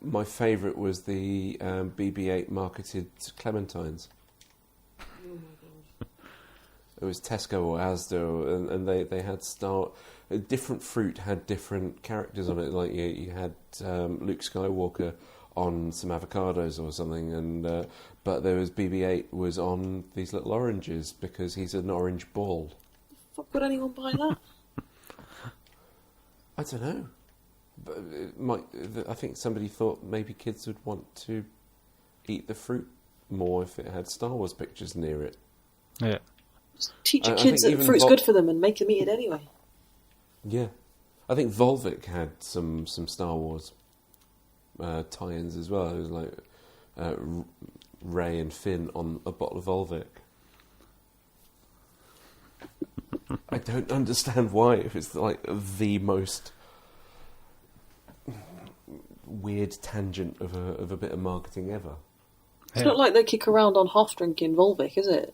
Speaker 3: My favourite was the BB-8 marketed clementines. It was Tesco or Asda, and they had different fruit had different characters on it. Like you had Luke Skywalker on some avocados or something, and but there was BB-8 was on these little oranges because he's an orange ball.
Speaker 4: Fuck, would anyone buy that?
Speaker 3: I don't know. But I think somebody thought maybe kids would want to eat the fruit more if it had Star Wars pictures near it.
Speaker 5: Yeah.
Speaker 4: Just teach your kids that fruit's good for them and make them eat it anyway.
Speaker 3: Yeah. I think Volvic had some Star Wars tie-ins as well. It was like Rey and Finn on a bottle of Volvic. I don't understand why, if it's like the most weird tangent of a bit of marketing ever.
Speaker 4: It's not like they kick around on half drinking Volvic, is it?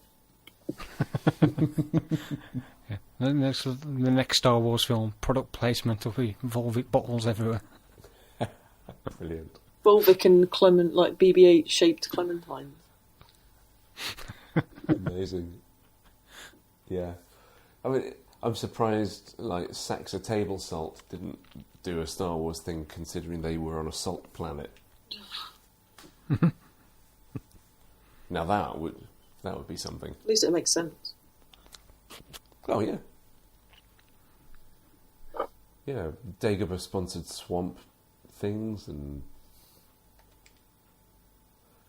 Speaker 5: Yeah. The next Star Wars film, product placement will be Volvic bottles everywhere.
Speaker 3: Brilliant.
Speaker 4: Volvic and Clement, like BB-8 shaped clementines.
Speaker 3: Amazing. Yeah. I mean, I'm surprised, like, Saxa Table Salt didn't do a Star Wars thing, considering they were on a salt planet. Now that would be something.
Speaker 4: At least it makes sense.
Speaker 3: Oh, yeah. Yeah, Dagobah-sponsored swamp things, and...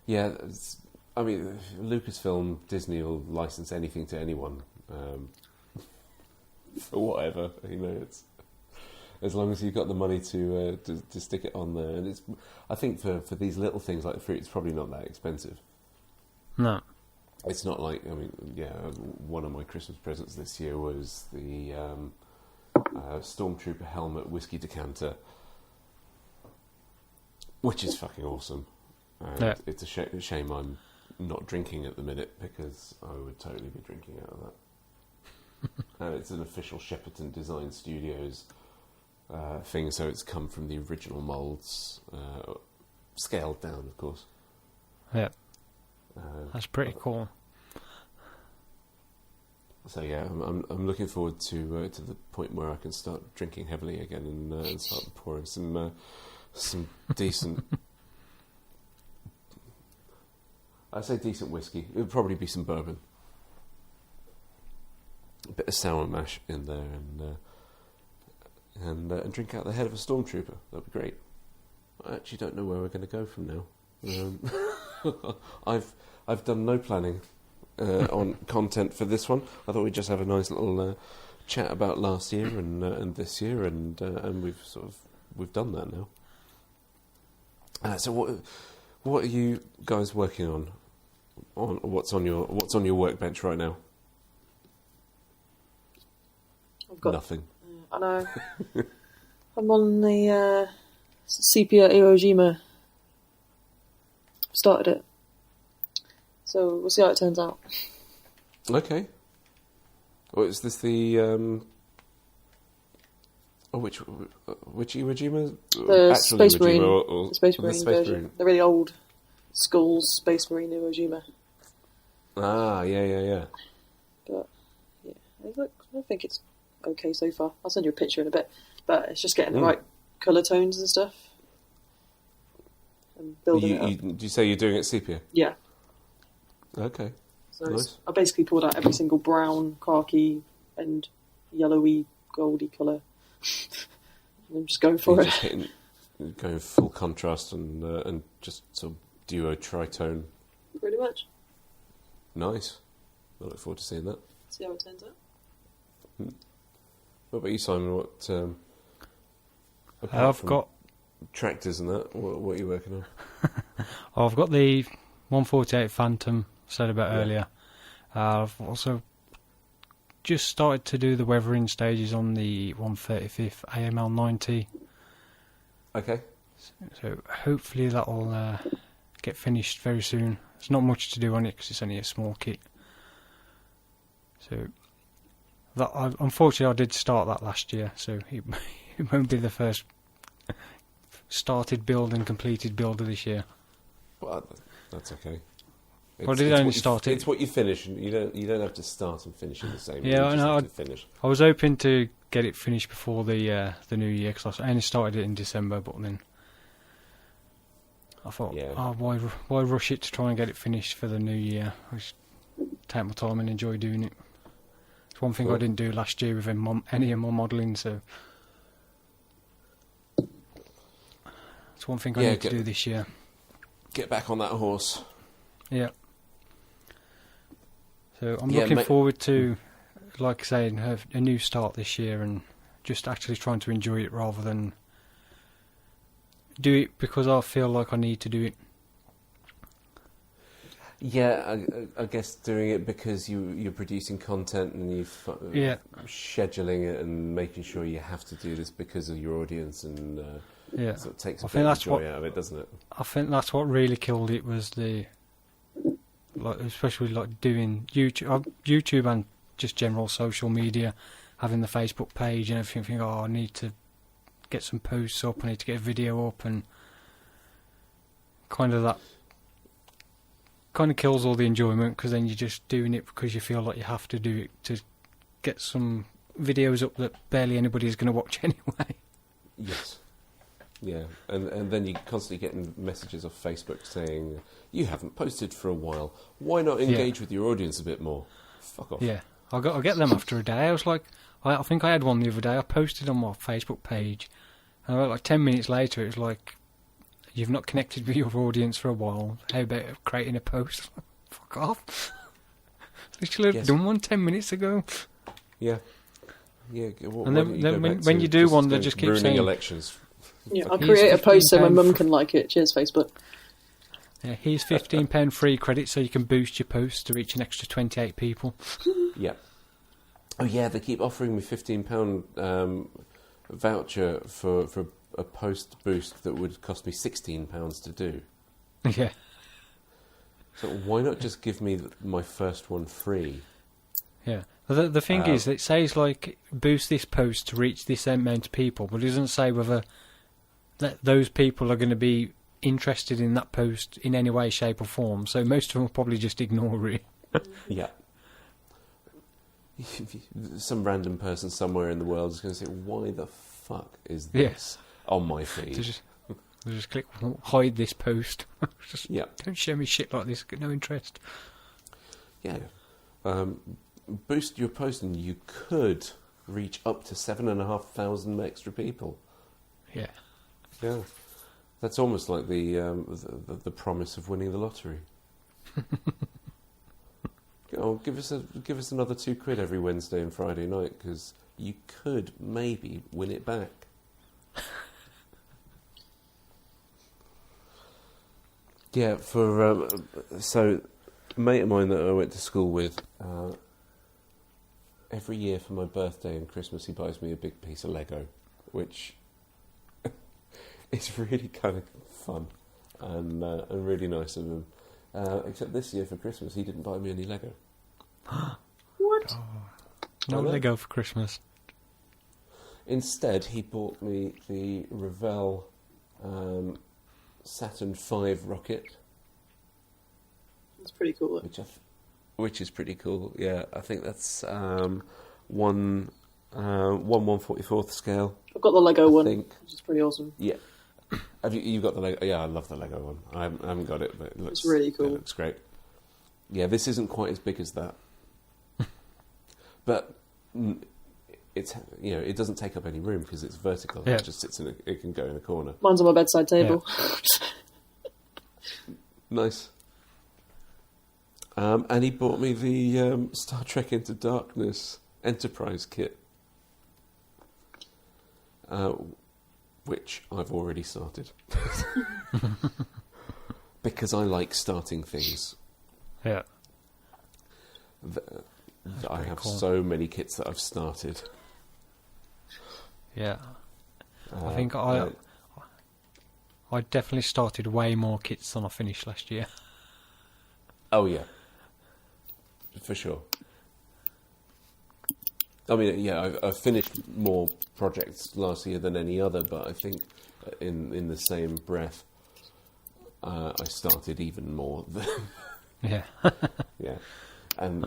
Speaker 3: Yeah, I mean, Lucasfilm, Disney will license anything to anyone. For whatever, it's... As long as you've got the money to stick it on there. And it's, I think for these little things like fruit, it's probably not that expensive.
Speaker 5: No.
Speaker 3: It's not like, I mean, yeah, one of my Christmas presents this year was the Stormtrooper helmet whiskey decanter, which is fucking awesome. And it's a shame I'm not drinking at the minute, because I would totally be drinking out of that. And it's an official Shepperton Design Studios thing, so it's come from the original moulds, scaled down, of course.
Speaker 5: Yeah. That's pretty cool.
Speaker 3: So yeah, I'm looking forward to the point where I can start drinking heavily again and start pouring some decent. I say decent whiskey. It would probably be some bourbon, a bit of sour mash in there, and drink out the head of a stormtrooper. That'd be great. I actually don't know where we're going to go from now. I've done no planning on content for this one. I thought we'd just have a nice little chat about last year and this year, and we've done that now. So what are you guys working on? What's on your workbench right now?
Speaker 4: I've got
Speaker 3: nothing.
Speaker 4: I know. I'm on the Sepia Iwo Jima. Started it, so we'll see how it turns out.
Speaker 3: Okay. Oh, is this the which Iwo Jima?
Speaker 4: The Space Marine.
Speaker 3: Or
Speaker 4: the Space Marine version. The really old school's Space Marine Iwo Jima.
Speaker 3: Ah, yeah.
Speaker 4: But yeah, I think it's okay so far. I'll send you a picture in a bit, but it's just getting the right colour tones and stuff. And building it up.
Speaker 3: Do you say you're doing it sepia?
Speaker 4: Yeah.
Speaker 3: Okay.
Speaker 4: So
Speaker 3: nice.
Speaker 4: I basically pulled out every single brown, khaki, and yellowy, goldy colour. And I'm just going for it.
Speaker 3: Just going full contrast and just sort of duo tritone.
Speaker 4: Pretty much.
Speaker 3: Nice. I look forward to seeing that.
Speaker 4: See how it turns out.
Speaker 3: What about you, Simon? What?
Speaker 5: I've got
Speaker 3: tractors and that. What are you working on?
Speaker 5: I've got the 148 Phantom said about earlier. I've also just started to do the weathering stages on the 135th AML 90.
Speaker 3: Okay.
Speaker 5: So hopefully that'll get finished very soon. There's not much to do on it because it's only a small kit. So unfortunately I did start that last year, so it won't be the first started build and completed build of this year.
Speaker 3: Well, that's okay.
Speaker 5: Well, it only started.
Speaker 3: It's what you finish, and you don't have to start and finish in the same.
Speaker 5: Yeah,
Speaker 3: I know.
Speaker 5: I was hoping to get it finished before the new year because I only started it in December, but then I thought, why rush it to try and get it finished for the new year? I just take my time and enjoy doing it. It's one thing I didn't do last year with any of my modelling, so it's one thing I need to do this year.
Speaker 3: Get back on that horse.
Speaker 5: Yeah. So I'm looking forward to, like I say, have a new start this year and just actually trying to enjoy it rather than do it because I feel like I need to do it.
Speaker 3: Yeah, I guess doing it because you're producing content and you're scheduling it and making sure you have to do this because of your audience and so it takes a bit of joy out of it, doesn't it?
Speaker 5: I think that's what really killed it was like especially like doing YouTube and just general social media, having the Facebook page and everything. Think, oh, I need to get some posts up. I need to get a video up, and that kind of kills all the enjoyment, because then you're just doing it because you feel like you have to do it to get some videos up that barely anybody's going to watch anyway.
Speaker 3: Yes. Yeah, and then you're constantly getting messages off Facebook saying, you haven't posted for a while. Why not engage with your audience a bit more? Fuck off.
Speaker 5: Yeah, I get them after a day. I was like, I think I had one the other day. I posted on my Facebook page, and about like 10 minutes later, it was like, you've not connected with your audience for a while. How about creating a post? Fuck off. Literally done one 10 minutes ago.
Speaker 3: Yeah. Yeah.
Speaker 5: And then when you do one, they just keep saying
Speaker 3: elections.
Speaker 4: Yeah, I'll create a post so my mum can like it. Cheers, Facebook.
Speaker 5: Yeah, here's £15 free credit so you can boost your post to reach an extra 28 people.
Speaker 3: Yeah. Oh yeah, they keep offering me £15 voucher for a post boost that would cost me £16 to do.
Speaker 5: Yeah.
Speaker 3: So why not just give me my first one free?
Speaker 5: Yeah. The thing is, it says like boost this post to reach this amount of people, but it doesn't say whether those people are going to be interested in that post in any way, shape or form. So most of them will probably just ignore it.
Speaker 3: Yeah. Some random person somewhere in the world is going to say, why the fuck is this on my feed?
Speaker 5: They just click hide this post. Don't show me shit like this. Got no interest.
Speaker 3: Yeah. Boost your post and you could reach up to 7,500 extra people.
Speaker 5: Yeah.
Speaker 3: Yeah. That's almost like the promise of winning the lottery. Oh, give us another £2 every Wednesday and Friday night, because you could maybe win it back. Yeah, so a mate of mine that I went to school with, every year for my birthday and Christmas he buys me a big piece of Lego, which is really kind of fun and really nice of him. Except this year for Christmas he didn't buy me any Lego.
Speaker 4: What?
Speaker 5: No Lego for Christmas.
Speaker 3: Instead, he bought me the Revell Saturn V rocket.
Speaker 4: That's pretty cool.
Speaker 3: Which is pretty cool. Yeah, I think that's 1/144th scale.
Speaker 4: I've got the Lego one,
Speaker 3: which
Speaker 4: is pretty awesome.
Speaker 3: Yeah. Have you got the Lego? Yeah, I love the Lego one. I haven't got it, but it's
Speaker 4: really cool.
Speaker 3: It looks great. Yeah, this isn't quite as big as that, but it's it doesn't take up any room because it's vertical.
Speaker 5: Yeah.
Speaker 3: It just sits it can go in a corner.
Speaker 4: Mine's on my bedside table.
Speaker 5: Yeah.
Speaker 3: Nice. And he bought me the Star Trek Into Darkness Enterprise kit, which I've already started. Because I like starting things.
Speaker 5: Yeah.
Speaker 3: I have so many kits that I've started.
Speaker 5: Yeah. I think I definitely started way more kits than I finished last year.
Speaker 3: Oh, yeah. For sure. I mean, yeah, I've finished more projects last year than any other, but I think in the same breath, I started even more.
Speaker 5: Yeah.
Speaker 3: Yeah. And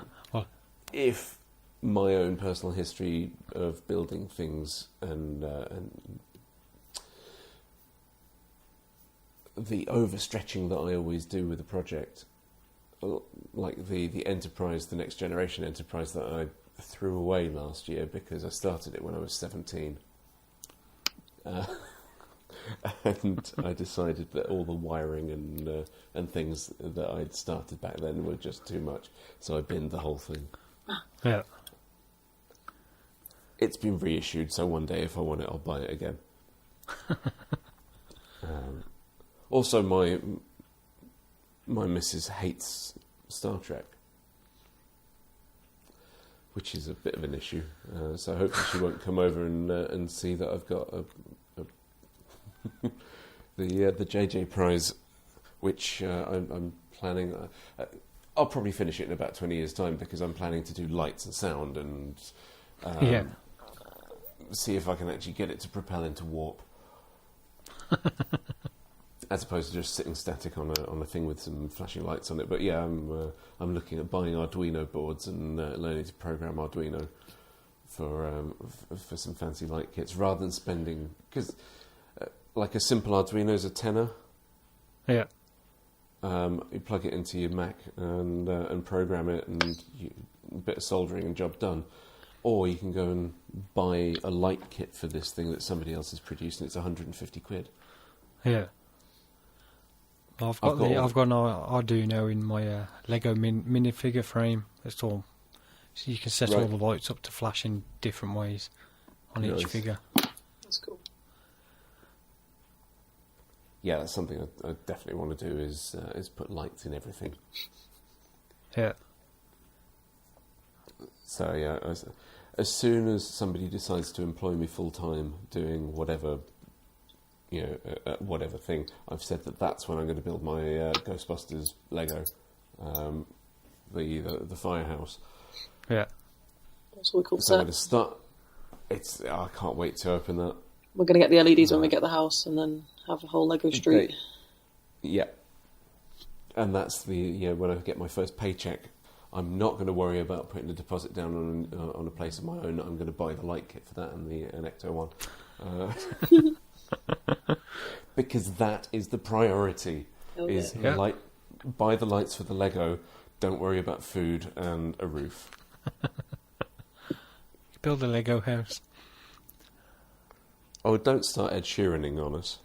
Speaker 3: if my own personal history of building things and the overstretching that I always do with a project, like the Enterprise, the Next Generation Enterprise that I threw away last year because I started it when I was 17. And I decided that all the wiring and things that I'd started back then were just too much, so I binned the whole thing.
Speaker 5: Yeah.
Speaker 3: It's been reissued, so one day if I want it, I'll buy it again. Also, my missus hates Star Trek, which is a bit of an issue. So hopefully she won't come over and see that I've got the JJ prize, which I'm planning. I'll probably finish it in about 20 years' time because I'm planning to do lights and sound and see if I can actually get it to propel into warp. As opposed to just sitting static on a thing with some flashing lights on it. But yeah, I'm looking at buying Arduino boards and learning to program Arduino for some fancy light kits rather than spending, because like a simple Arduino is a tenner.
Speaker 5: Yeah.
Speaker 3: You plug it into your Mac and program it, and a bit of soldering and job done. Or you can go and buy a light kit for this thing that somebody else has produced, and it's 150 quid.
Speaker 5: Yeah. I've got an Arduino in my Lego minifigure frame. It's all, so you can set all the lights up to flash in different ways on each figure.
Speaker 4: That's cool.
Speaker 3: Yeah, that's something I definitely want to do is put lights in everything.
Speaker 5: Yeah.
Speaker 3: So yeah, as soon as somebody decides to employ me full time doing whatever, whatever thing, I've said that's when I'm going to build my Ghostbusters Lego, the firehouse.
Speaker 4: Yeah. That's what we call
Speaker 3: so I'm going to start. I can't wait to open that.
Speaker 4: We're going to get the LEDs when we get the house, and then have a whole Lego street.
Speaker 3: Yeah. And that's when I get my first paycheck, I'm not going to worry about putting a deposit down on a place of my own. I'm going to buy the light kit for that and an Ecto one. Because that is the priority. Buy the lights for the Lego, don't worry about food and a roof.
Speaker 5: Build a Lego house.
Speaker 3: Oh, don't start Ed Sheeraning on us.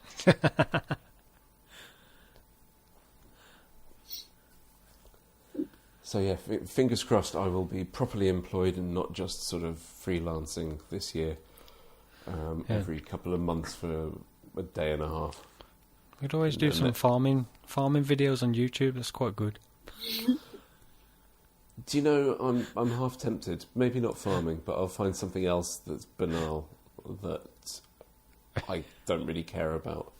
Speaker 3: So yeah, fingers crossed I will be properly employed and not just sort of freelancing this year every couple of months for a day and a half.
Speaker 5: We could always do some farming videos on YouTube. That's quite good.
Speaker 3: Do you know, I'm half tempted. Maybe not farming, but I'll find something else that's banal that I don't really care about.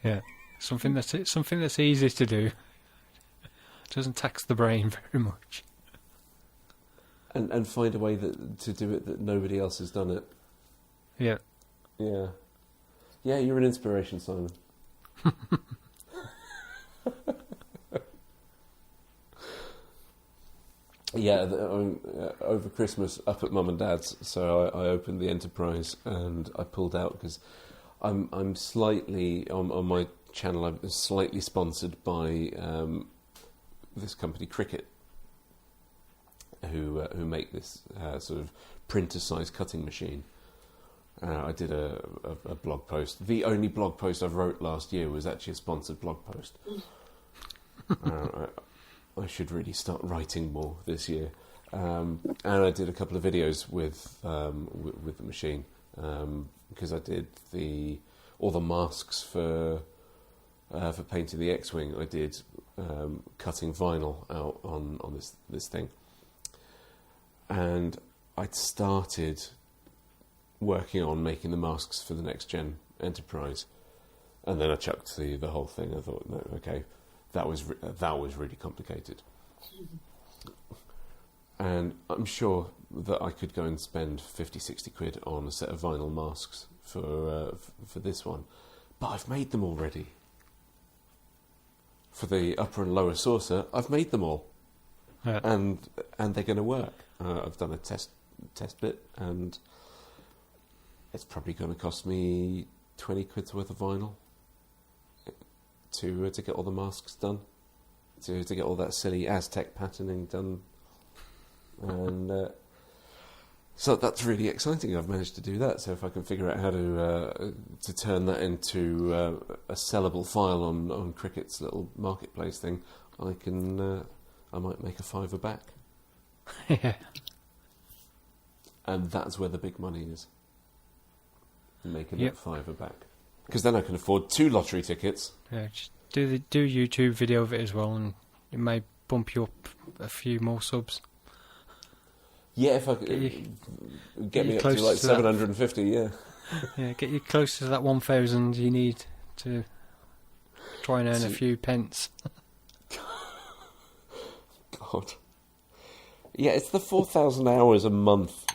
Speaker 5: Yeah, something that's easy to do. Doesn't tax the brain very much.
Speaker 3: And find a way to do it that nobody else has done it.
Speaker 5: Yeah.
Speaker 3: Yeah. Yeah, you're an inspiration, Simon. Yeah, over Christmas up at Mum and Dad's, so I opened the Enterprise and I pulled out because I'm slightly on my channel. I'm slightly sponsored by this company Cricut, who make this sort of printer-sized cutting machine. I did a blog post. The only blog post I wrote last year was actually a sponsored blog post. I should really start writing more this year. And I did a couple of videos with the machine because I did all the masks for painting the X-wing. I did cutting vinyl out on this thing, and I'd started working on making the masks for the next gen Enterprise, and then I chucked the whole thing. I thought, no, okay, that was really complicated, and I'm sure that I could go and spend 50-60 quid on a set of vinyl masks for this one, but I've made them already. For the upper and lower saucer, I've made them all, and they're going to work. I've done a test bit, and it's probably going to cost me 20 quid's worth of vinyl to get all the masks done, to get all that silly Aztec patterning done, and so that's really exciting. I've managed to do that. So if I can figure out how to turn that into a sellable file on Cricut's little marketplace thing, I might make a £5 back.
Speaker 5: Yeah.
Speaker 3: And that's where the big money is. Making that £5 back. Because then I can afford 2 lottery tickets.
Speaker 5: Yeah, just do a YouTube video of it as well, and it may bump you up a few more subs.
Speaker 3: Yeah, if I could get me up to like 750, yeah.
Speaker 5: Yeah, get you close to that 1,000 you need to try and earn a few pence.
Speaker 3: God. Yeah, it's the 4,000 hours a month.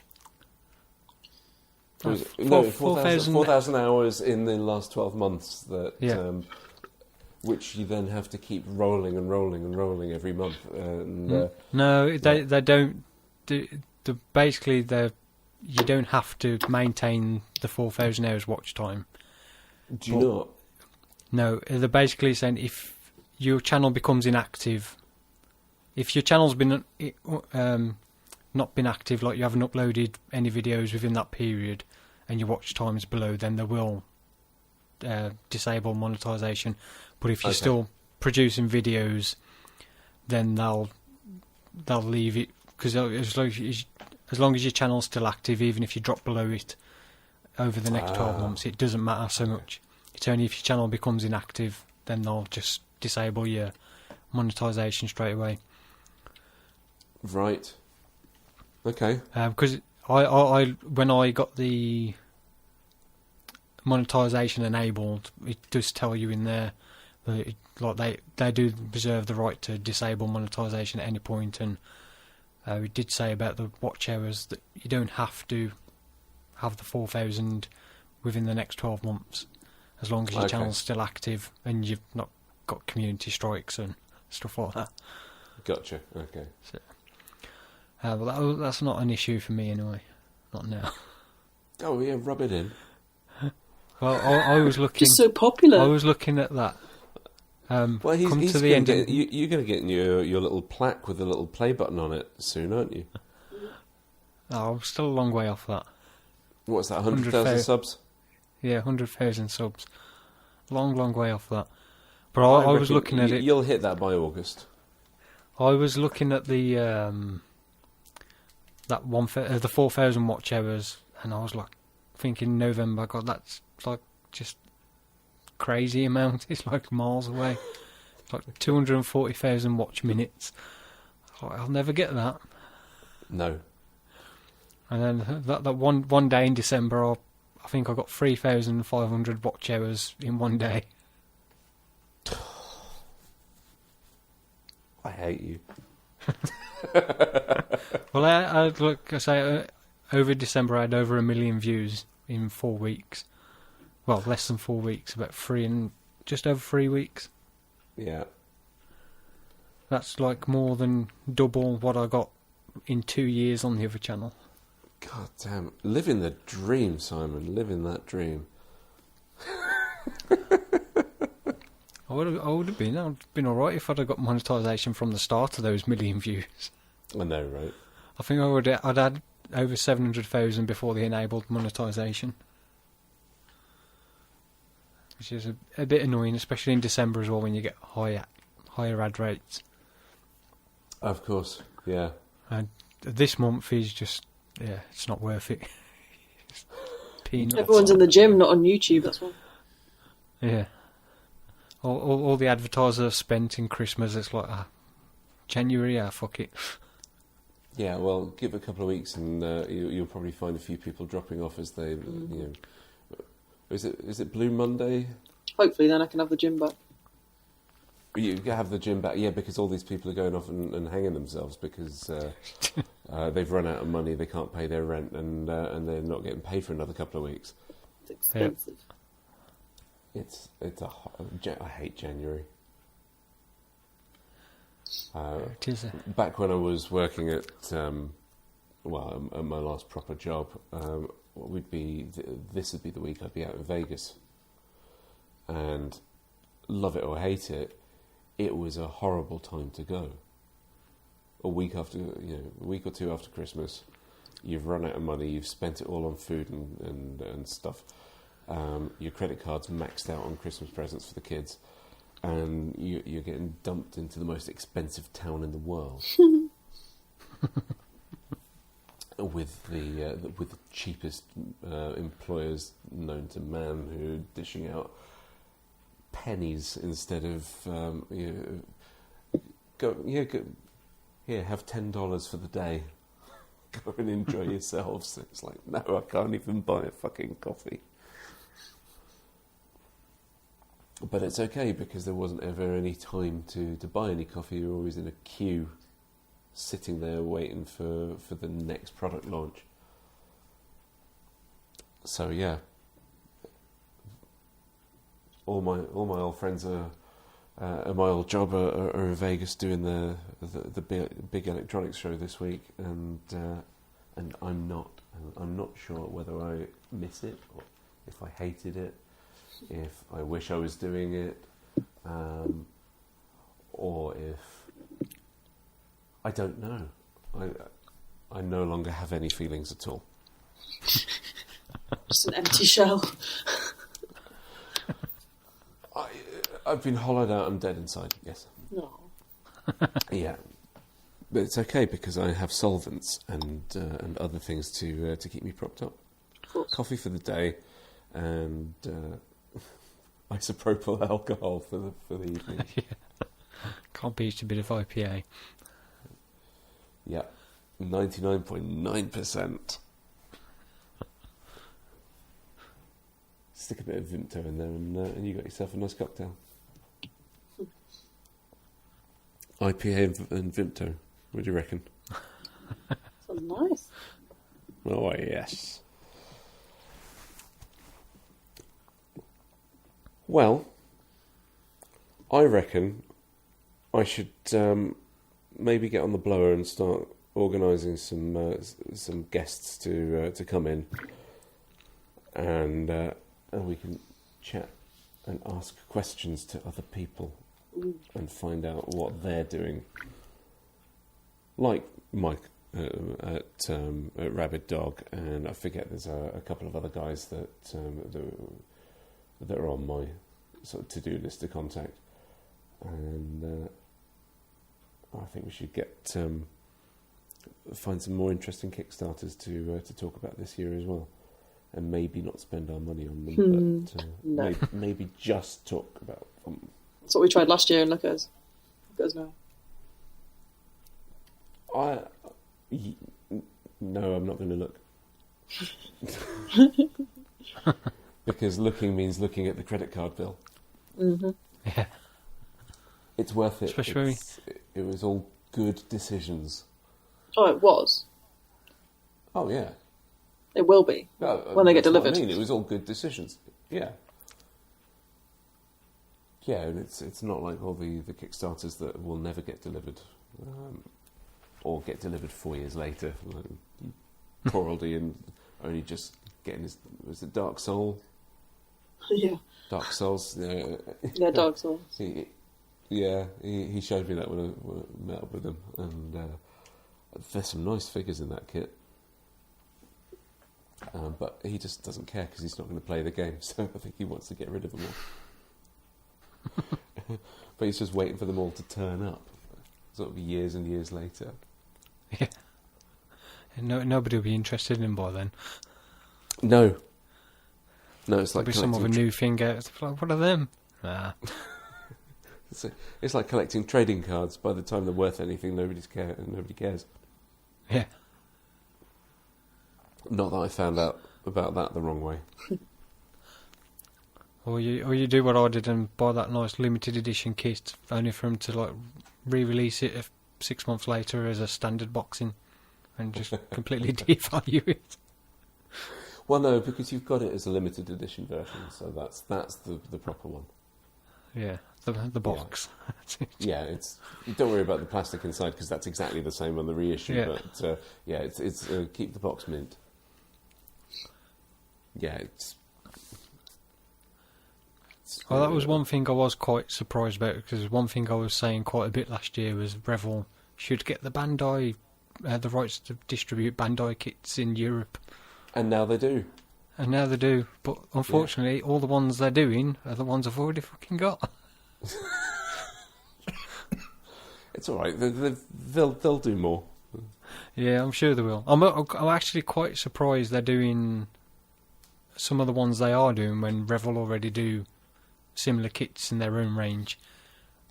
Speaker 3: No, 4,000 hours in the last 12 months that, which you then have to keep rolling and rolling and rolling every month. And,
Speaker 5: no, they don't. Basically, you don't have to maintain the 4,000 hours watch time.
Speaker 3: Do you not?
Speaker 5: No, they're basically saying if your channel becomes inactive, if your channel's been not been active, like you haven't uploaded any videos within that period, and your watch time's below, then they will disable monetization. But if you're still producing videos, then they'll leave it, because as long as your channel's still active, even if you drop below it over the next 12 months, it doesn't matter so much. It's only if your channel becomes inactive, then they'll just disable your monetization straight away.
Speaker 3: Right. Okay.
Speaker 5: Because I when I got the monetization enabled, it does tell you in there that they do reserve the right to disable monetization at any point, and we did say about the watch hours that you don't have to have the 4,000 within the next 12 months, as long as your channel's still active and you've not got community strikes and stuff like that.
Speaker 3: Gotcha. Okay.
Speaker 5: So, well, that's not an issue for me anyway. Not now.
Speaker 3: Oh yeah, rub it in.
Speaker 5: Well, I was looking.
Speaker 4: Just so popular.
Speaker 5: I was looking at that.
Speaker 3: Well, he's
Speaker 5: to the
Speaker 3: gonna
Speaker 5: end.
Speaker 3: You're going to get your little plaque with a little play button on it soon, aren't you?
Speaker 5: Oh, I'm still a long way off that.
Speaker 3: What's that? 100,000 subs?
Speaker 5: Yeah, 100,000 subs. Long way off that. But I was looking at it.
Speaker 3: You'll hit that by August.
Speaker 5: I was looking at the the 4,000 watch hours, and I was like thinking November. God, that's like just crazy amount. It's like miles away. It's like 240,000 watch minutes. I'll never get that.
Speaker 3: No.
Speaker 5: And then that one day in December, I think I got 3,500 watch hours in one day.
Speaker 3: I hate you.
Speaker 5: Well, I like I say, over December I had over 1 million views in 4 weeks. Well, less than 4 weeks, about just over 3 weeks.
Speaker 3: Yeah.
Speaker 5: That's like more than double what I got in 2 years on the other channel.
Speaker 3: God damn. Living the dream, Simon. Living that dream.
Speaker 5: I would have been alright if I'd have got monetization from the start of those 1 million views.
Speaker 3: I know, right?
Speaker 5: I think I'd had over 700,000 before they enabled monetization. Which is a bit annoying, especially in December as well, when you get higher ad rates.
Speaker 3: Of course, yeah.
Speaker 5: And this month is just, it's not worth it. Peanuts.
Speaker 4: Everyone's in the gym, not on YouTube, that's why.
Speaker 5: Yeah. All the advertisers have spent in Christmas, it's like, January, fuck it.
Speaker 3: Yeah, well, give it a couple of weeks and you'll probably find a few people dropping off as they, Is it Blue Monday?
Speaker 4: Hopefully then I can have the gym back.
Speaker 3: You have the gym back, yeah, because all these people are going off and hanging themselves because they've run out of money, they can't pay their rent, and they're not getting paid for another couple of weeks.
Speaker 4: It's expensive.
Speaker 3: I hate January.
Speaker 5: It is
Speaker 3: Back when I was working at at my last proper job, this would be the week I'd be out in Vegas, and love it or hate it, it was a horrible time to go. A week or two after Christmas, you've run out of money, you've spent it all on food and stuff. Your credit card's maxed out on Christmas presents for the kids, and you're getting dumped into the most expensive town in the world with the cheapest employers known to man, who are dishing out pennies instead of have $10 for the day. Go and enjoy yourselves. It's like, no, I can't even buy a fucking coffee. But it's okay because there wasn't ever any time to buy any coffee. You're always in a queue sitting there waiting for the next product launch. So yeah, all my old friends are at my old job are in Vegas doing the big electronics show this week, and I'm not. I'm not sure whether I miss it or if I hated it, if I wish I was doing it, or if I don't know. I no longer have any feelings at all.
Speaker 4: Just an empty shell.
Speaker 3: I've been hollowed out and dead inside, yes.
Speaker 4: No.
Speaker 3: Yeah. But it's okay because I have solvents and other things to keep me propped up. Coffee for the day and isopropyl alcohol for the evening.
Speaker 5: Yeah. Can't beat a bit of IPA.
Speaker 3: Yeah. 99.9%. Stick a bit of Vimto in there and you got yourself a nice cocktail. IPA and Vimto. What do you reckon?
Speaker 4: Sounds nice.
Speaker 3: Oh, yes. Well, I reckon I should maybe get on the blower and start organising some guests to come in, and we can chat and ask questions to other people and find out what they're doing. Like Mike at Rabid Dog, and I forget there's a couple of other guys that are on my sort of to-do list to contact, and I think we should find some more interesting Kickstarters to talk about this year as well, and maybe not spend our money on them, but
Speaker 4: No.
Speaker 3: maybe just talk about them.
Speaker 4: That's what we tried last year, and look at us. Look at us now.
Speaker 3: No, I'm not going to look. Because looking means looking at the credit card bill.
Speaker 4: Mm-hmm.
Speaker 5: Yeah.
Speaker 3: It's worth it.
Speaker 5: Especially
Speaker 3: It was all good decisions.
Speaker 4: Oh, it was.
Speaker 3: Oh, yeah.
Speaker 4: It will be when they get
Speaker 3: That's what
Speaker 4: delivered.
Speaker 3: I mean, it was all good decisions. Yeah. Yeah, and it's not like all the Kickstarters that will never get delivered. Or get delivered 4 years later. Poor old Ian only just getting his... Was it Dark Soul?
Speaker 4: Yeah.
Speaker 3: Dark Souls?
Speaker 4: Yeah, Dark Souls.
Speaker 3: He showed me that when I met up with him. And there's some nice figures in that kit. But he just doesn't care because he's not going to play the game. So I think he wants to get rid of them all. But he's just waiting for them all to turn up. Sort of years and years later.
Speaker 5: Yeah. And nobody will be interested in him by then.
Speaker 3: No, it's like
Speaker 5: There'll be some of a new thing out. It's like, what are them?
Speaker 3: It's like collecting trading cards. By the time they're worth anything, nobody cares.
Speaker 5: Yeah.
Speaker 3: Not that I found out about that the wrong way.
Speaker 5: Or you do what I did and buy that nice limited edition kit, only for them to like re-release it 6 months later as a standard boxing, and just completely devalue it.
Speaker 3: Well, no, because you've got it as a limited edition version, so that's the proper one.
Speaker 5: Yeah, the box.
Speaker 3: Yeah, don't worry about the plastic inside because that's exactly the same on the reissue.
Speaker 5: Yeah.
Speaker 3: But it's keep the box mint. Yeah,
Speaker 5: Well, that was one thing I was quite surprised about, because one thing I was saying quite a bit last year was Revel should get the Bandai, the rights to distribute Bandai kits in Europe.
Speaker 3: And now they do.
Speaker 5: But unfortunately, all the ones they're doing are the ones I've already fucking got.
Speaker 3: It's all right. They'll do more.
Speaker 5: Yeah, I'm sure they will. I'm actually quite surprised they're doing some of the ones they are doing when Revel already do similar kits in their own range.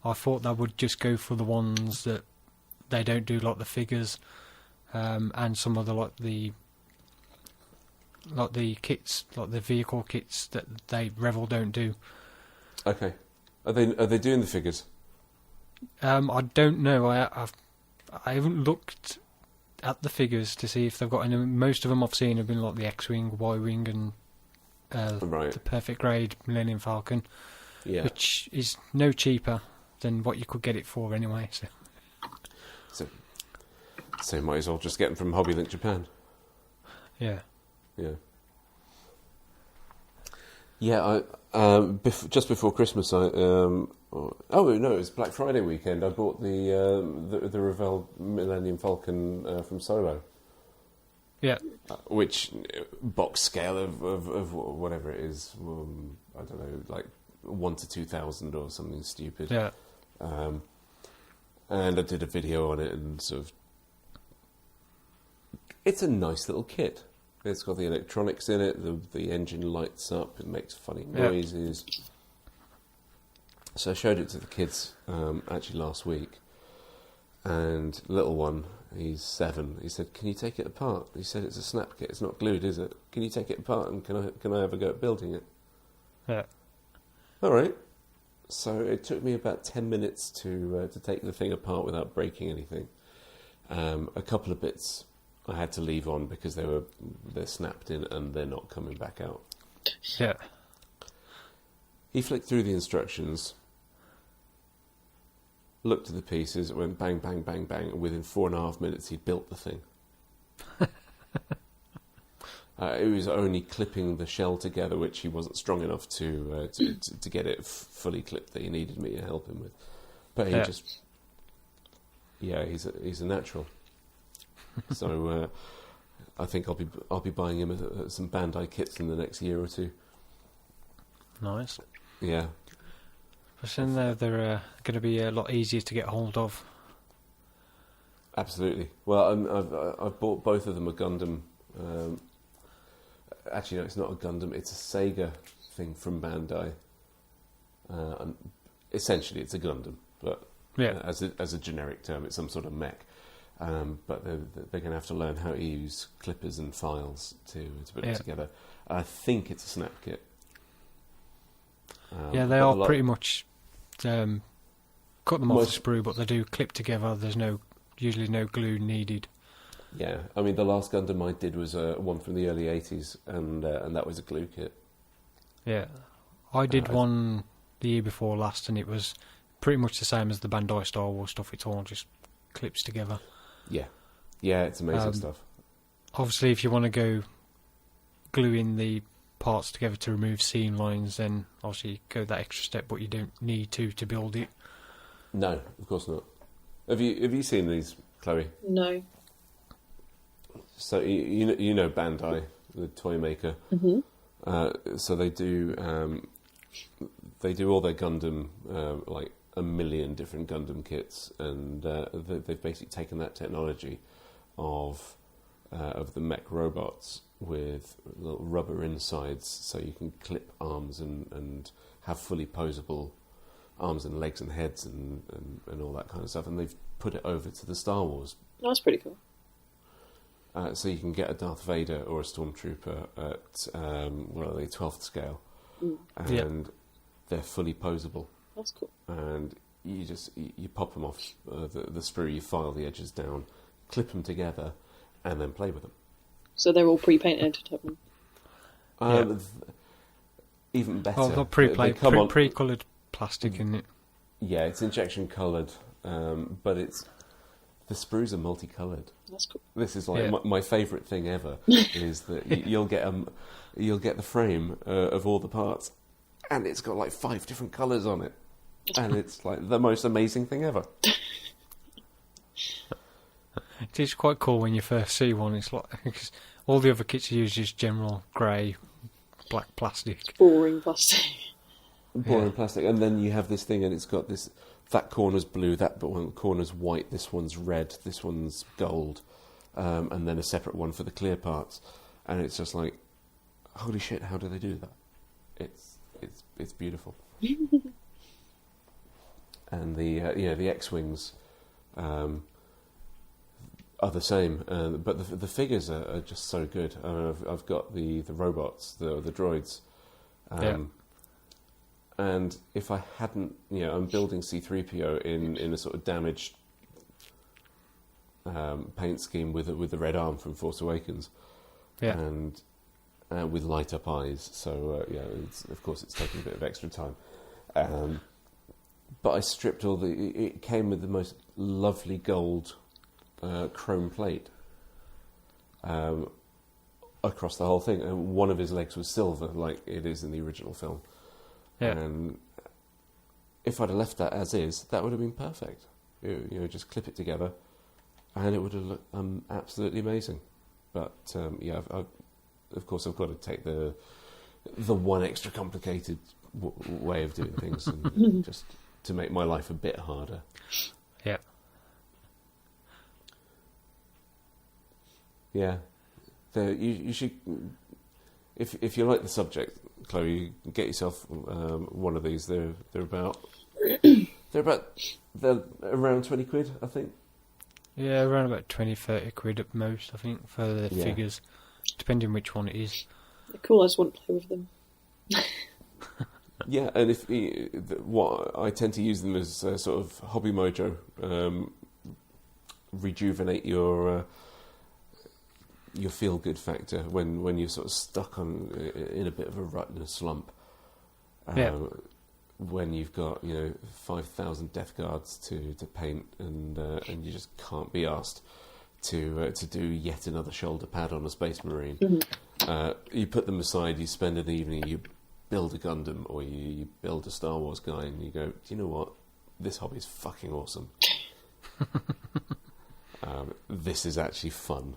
Speaker 5: I thought they would just go for the ones that they don't do, like the figures, and some of the kits, like the vehicle kits that Revel don't do.
Speaker 3: Okay, are they doing the figures?
Speaker 5: I don't know. I I haven't looked at the figures to see if they've got any. Most of them I've seen have been like the X-Wing, Y-Wing, and the Perfect Grade Millennium Falcon, which is no cheaper than what you could get it for anyway.
Speaker 3: So might as well just get them from HobbyLink Japan.
Speaker 5: Yeah.
Speaker 3: Just before Christmas, it was Black Friday weekend. I bought the Revell Millennium Falcon from Solo.
Speaker 5: Yeah.
Speaker 3: Which box scale of whatever it is, I don't know, like 1 to 2,000 or something stupid.
Speaker 5: Yeah.
Speaker 3: And I did a video on it, and sort of, it's a nice little kit. It's got the electronics in it. The engine lights up. It makes funny noises. So I showed it to the kids actually last week, and little one, he's 7. He said, "Can you take it apart?" He said, "It's a snap kit. It's not glued, is it? Can you take it apart and can I have a go at building it?"
Speaker 5: Yeah.
Speaker 3: All right. So it took me about 10 minutes to take the thing apart without breaking anything. A couple of bits I had to leave on because they're snapped in and they're not coming back out.
Speaker 5: Yeah.
Speaker 3: He flicked through the instructions, looked at the pieces, it went bang, bang, bang, bang, and within 4.5 minutes he'd built the thing. It was only clipping the shell together, which he wasn't strong enough to get it fully clipped that he needed me to help him with. But he's a natural. So I think I'll be buying him some Bandai kits in the next year or two.
Speaker 5: Nice.
Speaker 3: Yeah.
Speaker 5: But in there, they're going to be a lot easier to get hold of.
Speaker 3: Absolutely. Well, I've bought both of them a Gundam. Actually, no, it's not a Gundam. It's a Sega thing from Bandai. Essentially, it's a Gundam, but as a generic term, it's some sort of mech. But they're going to have to learn how to use clippers and files to put it together. I think it's a snap kit.
Speaker 5: They are pretty much cut them off the sprue, but they do clip together. There's usually no glue needed.
Speaker 3: Yeah, I mean, the last Gundam I did was one from the early 80s, and that was a glue kit.
Speaker 5: Yeah, I did one the year before last, and it was pretty much the same as the Bandai Star Wars stuff. It's all just clips together.
Speaker 3: Yeah, it's amazing stuff.
Speaker 5: Obviously, if you want to go gluing the parts together to remove seam lines, then obviously go that extra step, but you don't need to build it.
Speaker 3: No, of course not. Have you seen these, Chloe?
Speaker 4: No.
Speaker 3: So you know Bandai, the toy maker.
Speaker 4: Mm-hmm.
Speaker 3: So they do all their Gundam, like 1 million different Gundam kits, and they've basically taken that technology of the mech robots with little rubber insides, so you can clip arms and have fully posable arms and legs and heads and all that kind of stuff, and they've put it over to the Star Wars.
Speaker 4: That's pretty cool.
Speaker 3: So you can get a Darth Vader or a Stormtrooper at 12th scale, and they're fully posable.
Speaker 4: That's cool.
Speaker 3: And you pop them off the sprue, you file the edges down, clip them together, and then play with them.
Speaker 4: So they're all pre-painted,
Speaker 3: Even better.
Speaker 5: Oh, not pre-coloured plastic, isn't it?
Speaker 3: Yeah, it's injection coloured, but the sprues are multicoloured.
Speaker 4: That's cool.
Speaker 3: This is like my favourite thing ever is that you'll get the frame of all the parts, and it's got like 5 different colours on it, and it's like the most amazing thing ever.
Speaker 5: It is quite cool when you first see one. It's like because all the other kits you use just general grey, black plastic.
Speaker 4: Boring plastic.
Speaker 3: Boring plastic, and then you have this thing, and it's got this. That corner's blue, that one corner's white, this one's red, this one's gold, and then a separate one for the clear parts. And it's just like, holy shit, how do they do that? It's beautiful. And the X-Wings are the same, but the figures are just so good. I've got the robots, the droids. And if I hadn't, I'm building C-3PO in a sort of damaged paint scheme with the red arm from Force Awakens, and with light up eyes. So of course it's taking a bit of extra time. But I stripped all it came with the most lovely gold chrome plate across the whole thing, and one of his legs was silver, like it is in the original film.
Speaker 5: Yeah.
Speaker 3: And if I'd have left that as is, that would have been perfect. Just clip it together, and it would have looked absolutely amazing. But of course, I've got to take the one extra complicated way of doing things, and just to make my life a bit harder.
Speaker 5: Yeah.
Speaker 3: Yeah. You should, if you like the subject, Chloe, get yourself one of these. They're around 20 quid, I think.
Speaker 5: Yeah, around about 20-30 quid at most, I think, for the figures, depending which one it is.
Speaker 4: They're cool. I just want to play with them.
Speaker 3: Yeah, and what I tend to use them as sort of hobby mojo, rejuvenate your feel good factor when you're sort of stuck in a bit of a rut and a slump. When you've got 5,000 Death Guards to paint and you just can't be asked to do yet another shoulder pad on a Space Marine. Mm-hmm. You put them aside. You spend an evening. You build a Gundam or you build a Star Wars guy, and you go, do you know what? This hobby is fucking awesome. This is actually fun.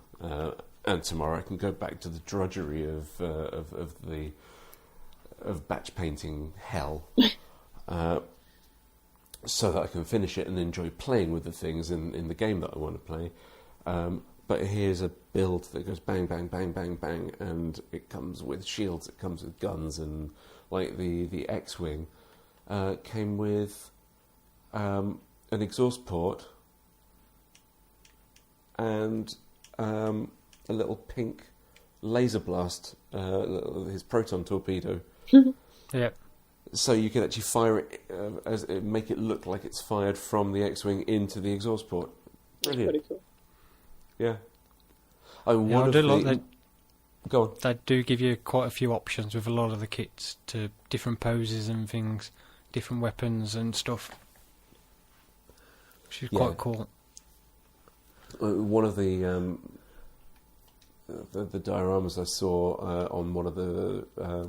Speaker 3: And tomorrow I can go back to the drudgery of batch painting hell, so that I can finish it and enjoy playing with the things in the game that I want to play. But here's a build that goes bang, bang, bang, bang, bang, and it comes with shields, it comes with guns, and like the X-Wing came with an exhaust port and a little pink laser blast, his proton torpedo.
Speaker 5: Yeah.
Speaker 3: So you can actually fire it, make it look like it's fired from the X-Wing into the exhaust port. Brilliant.
Speaker 4: Pretty cool.
Speaker 3: Yeah.
Speaker 5: I do like that.
Speaker 3: Go on.
Speaker 5: They do give you quite a few options with a lot of the kits to different poses and things, different weapons and stuff, which is quite cool.
Speaker 3: One of the dioramas I saw on one of the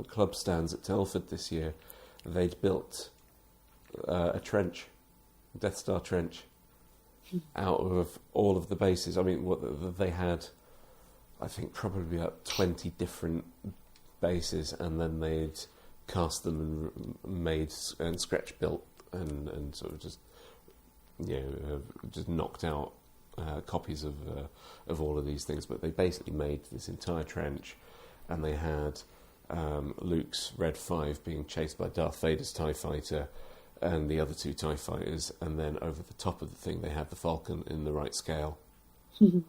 Speaker 3: club stands at Telford this year, they'd built a trench, Death Star trench, out of all of the bases. I mean, they had, I think, probably about 20 different bases, and then they'd cast them and made and scratch built and sort of just just knocked out copies of all of these things. But they basically made this entire trench, and they had Luke's Red 5 being chased by Darth Vader's TIE fighter and the other two TIE fighters, and then over the top of the thing they had the Falcon in the right scale. And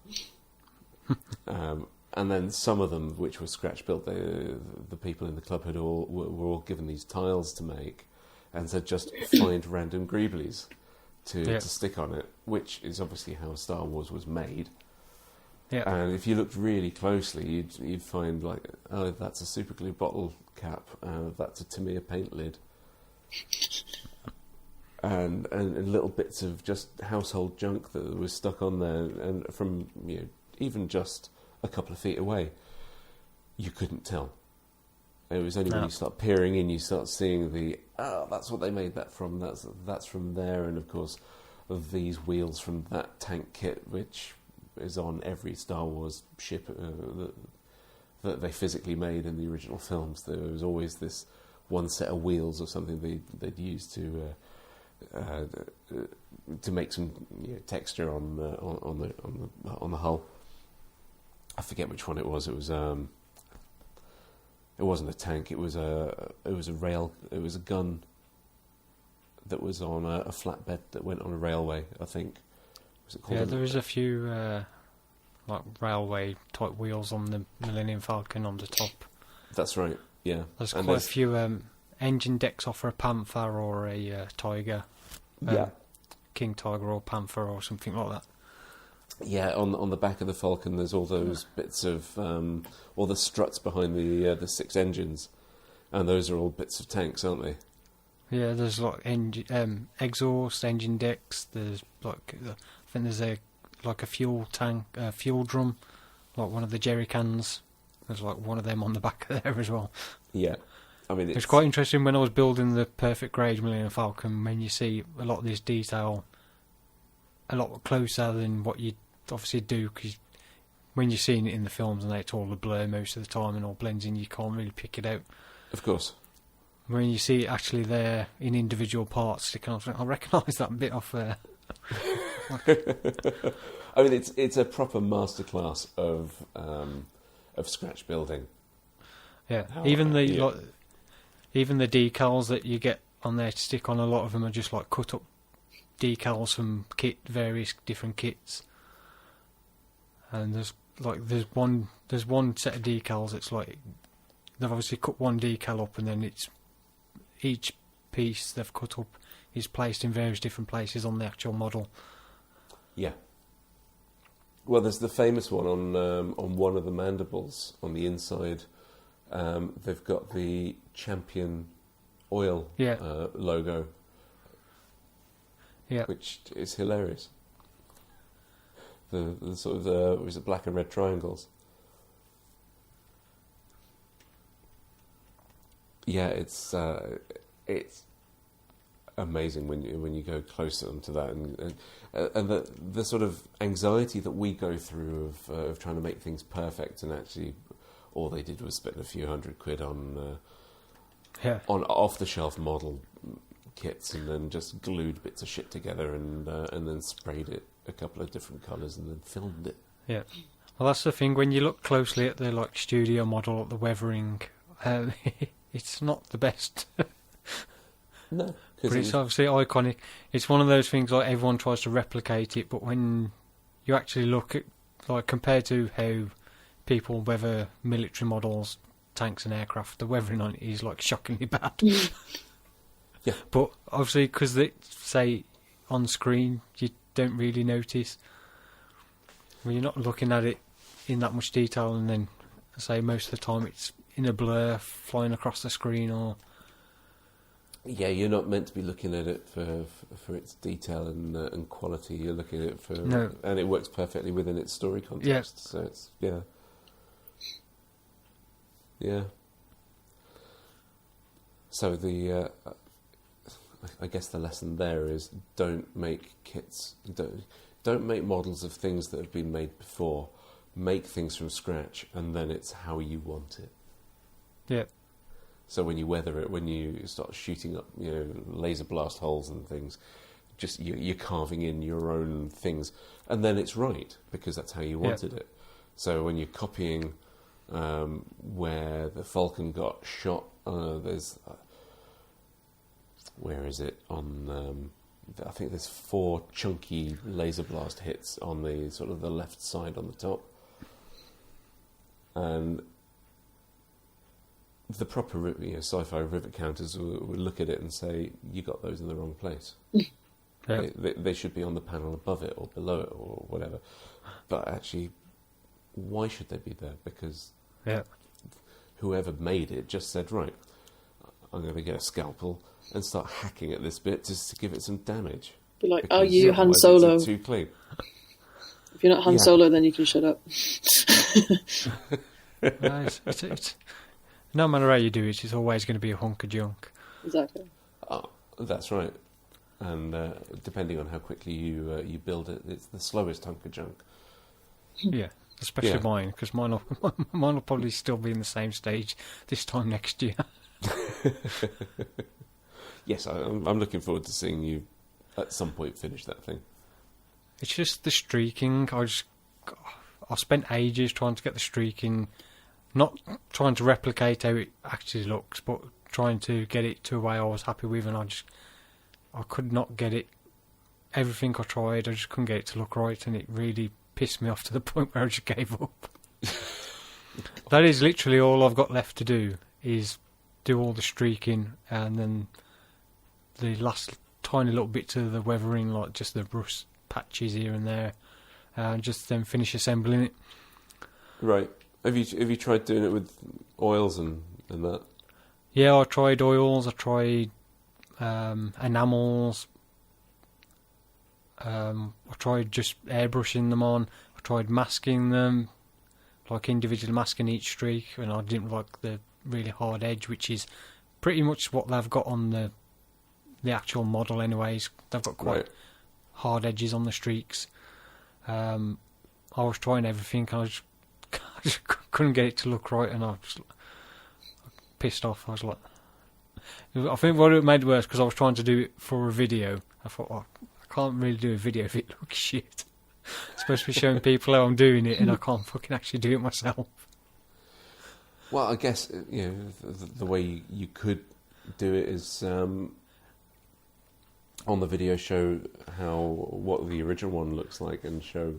Speaker 3: then some of them, which were scratch built, the people in the club were all given these tiles to make, and said just find random greeblies to stick on it, which is obviously how Star Wars was made.
Speaker 5: Yeah.
Speaker 3: And if you looked really closely, you'd find like, oh, that's a super glue bottle cap, that's a Tamiya paint lid, and little bits of just household junk that was stuck on there, and from even just a couple of feet away, you couldn't tell. It was only when you start peering in, you start seeing that's what they made that from. That's from there, and of course, these wheels from that tank kit, which is on every Star Wars ship that they physically made in the original films. There was always this one set of wheels or something they'd use to make some texture on the hull. I forget which one it was. It was it wasn't a tank. It was a rail. It was a gun that was on a flatbed that went on a railway, I think. Was it called?
Speaker 5: Yeah, there was a few like railway type wheels on the Millennium Falcon on the top.
Speaker 3: That's right. Yeah,
Speaker 5: there's quite a few engine decks off for a Panther or a Tiger. King Tiger or Panther or something like that.
Speaker 3: Yeah, on the back of the Falcon, there's all those bits of all the struts behind the 6 engines, and those are all bits of tanks, aren't they?
Speaker 5: Yeah, there's like exhaust, engine decks. There's like I think there's a fuel tank, fuel drum, like one of the jerry cans. There's like one of them on the back there as well.
Speaker 3: Yeah, I mean
Speaker 5: it's quite interesting when I was building the perfect grade Millennium Falcon. When you see a lot of this detail, a lot closer than what you obviously do, because when you're seeing it in the films and it's all a blur most of the time and all blends in, you can't really pick it out.
Speaker 3: Of course.
Speaker 5: When you see it actually there in individual parts, sticking off, I recognise that bit off there.
Speaker 3: I mean, it's a proper masterclass of scratch building.
Speaker 5: Yeah, even the decals that you get on there to stick on, a lot of them are just like cut up decals from various different kits. And there's one set of decals. It's like they've obviously cut one decal up, and then it's each piece they've cut up is placed in various different places on the actual model.
Speaker 3: Yeah. Well, there's the famous one on one of the mandibles on the inside. They've got the Champion oil logo, which is hilarious. The sort of was it black and red triangles? Yeah, it's amazing when you go closer to that, and the sort of anxiety that we go through of trying to make things perfect, and actually all they did was spend a few £100 on off the shelf model kits, and then just glued bits of shit together, and then sprayed it a couple of different colours, and then filmed it.
Speaker 5: Yeah, well, that's the thing. When you look closely at the studio model, at the weathering, it's not the best.
Speaker 3: No,
Speaker 5: but it's obviously iconic. It's one of those things like everyone tries to replicate it, but when you actually look at, like, compared to how people weather military models, tanks and aircraft, the weathering on it is like shockingly bad.
Speaker 3: Yeah.
Speaker 5: But obviously, because they say on screen, you don't really notice when you're not looking at it in that much detail, and then say most of the time it's in a blur flying across the screen, or
Speaker 3: you're not meant to be looking at it for its detail and quality. You're looking at it for and it works perfectly within its story context. Yeah. So it's yeah. So I guess the lesson there is don't make kits. Don't make models of things that have been made before. Make things from scratch, and then it's how you want it.
Speaker 5: Yeah.
Speaker 3: So when you weather it, when you start shooting up, laser blast holes and things, just you're carving in your own things, and then it's right because that's how you wanted it. So when you're copying where the Falcon got shot, there's where is it on? I think there's 4 chunky laser blast hits on the sort of the left side on the top, and the proper sci-fi rivet counters will look at it and say, you got those in the wrong place. They should be on the panel above it or below it or whatever. But actually, why should they be there? Because whoever made it just said, right, I'm going to get a scalpel and start hacking at this bit just to give it some damage.
Speaker 4: Be like, are you Han Solo?
Speaker 3: It's too clean.
Speaker 4: If you're not Han Solo, then you can shut up.
Speaker 5: No, it's no matter how you do it, it's always going to be a hunk of junk.
Speaker 4: Exactly.
Speaker 3: Oh, that's right. And depending on how quickly you build it, it's the slowest hunk of junk.
Speaker 5: Yeah, especially mine, because mine will probably still be in the same stage this time next year.
Speaker 3: Yes, I'm looking forward to seeing you at some point finish that thing.
Speaker 5: It's just the streaking. I spent ages trying to get the streaking, not trying to replicate how it actually looks, but trying to get it to a way I was happy with, and I could not get it. Everything I tried, I just couldn't get it to look right, and it really pissed me off to the point where I just gave up. That is literally all I've got left to do, is do all the streaking, and then the last tiny little bits of the weathering, like just the rust patches here and there, and just then finish assembling it.
Speaker 3: Right. Have you tried doing it with oils and that?
Speaker 5: Yeah, I tried oils, I tried enamels, I tried just airbrushing them on, I tried masking them, like individually masking each streak, and I didn't like the really hard edge, which is pretty much what they've got on the actual model anyways. They've got quite hard edges on the streaks. I was trying everything, and I just couldn't get it to look right, and I was pissed off. I was like, I think what it made worse, because I was trying to do it for a video. I thought, I can't really do a video if it looks shit. I'm supposed to be showing people how I'm doing it, and I can't fucking actually do it myself.
Speaker 3: Well, I guess the way you could do it is on the video show what the original one looks like, and show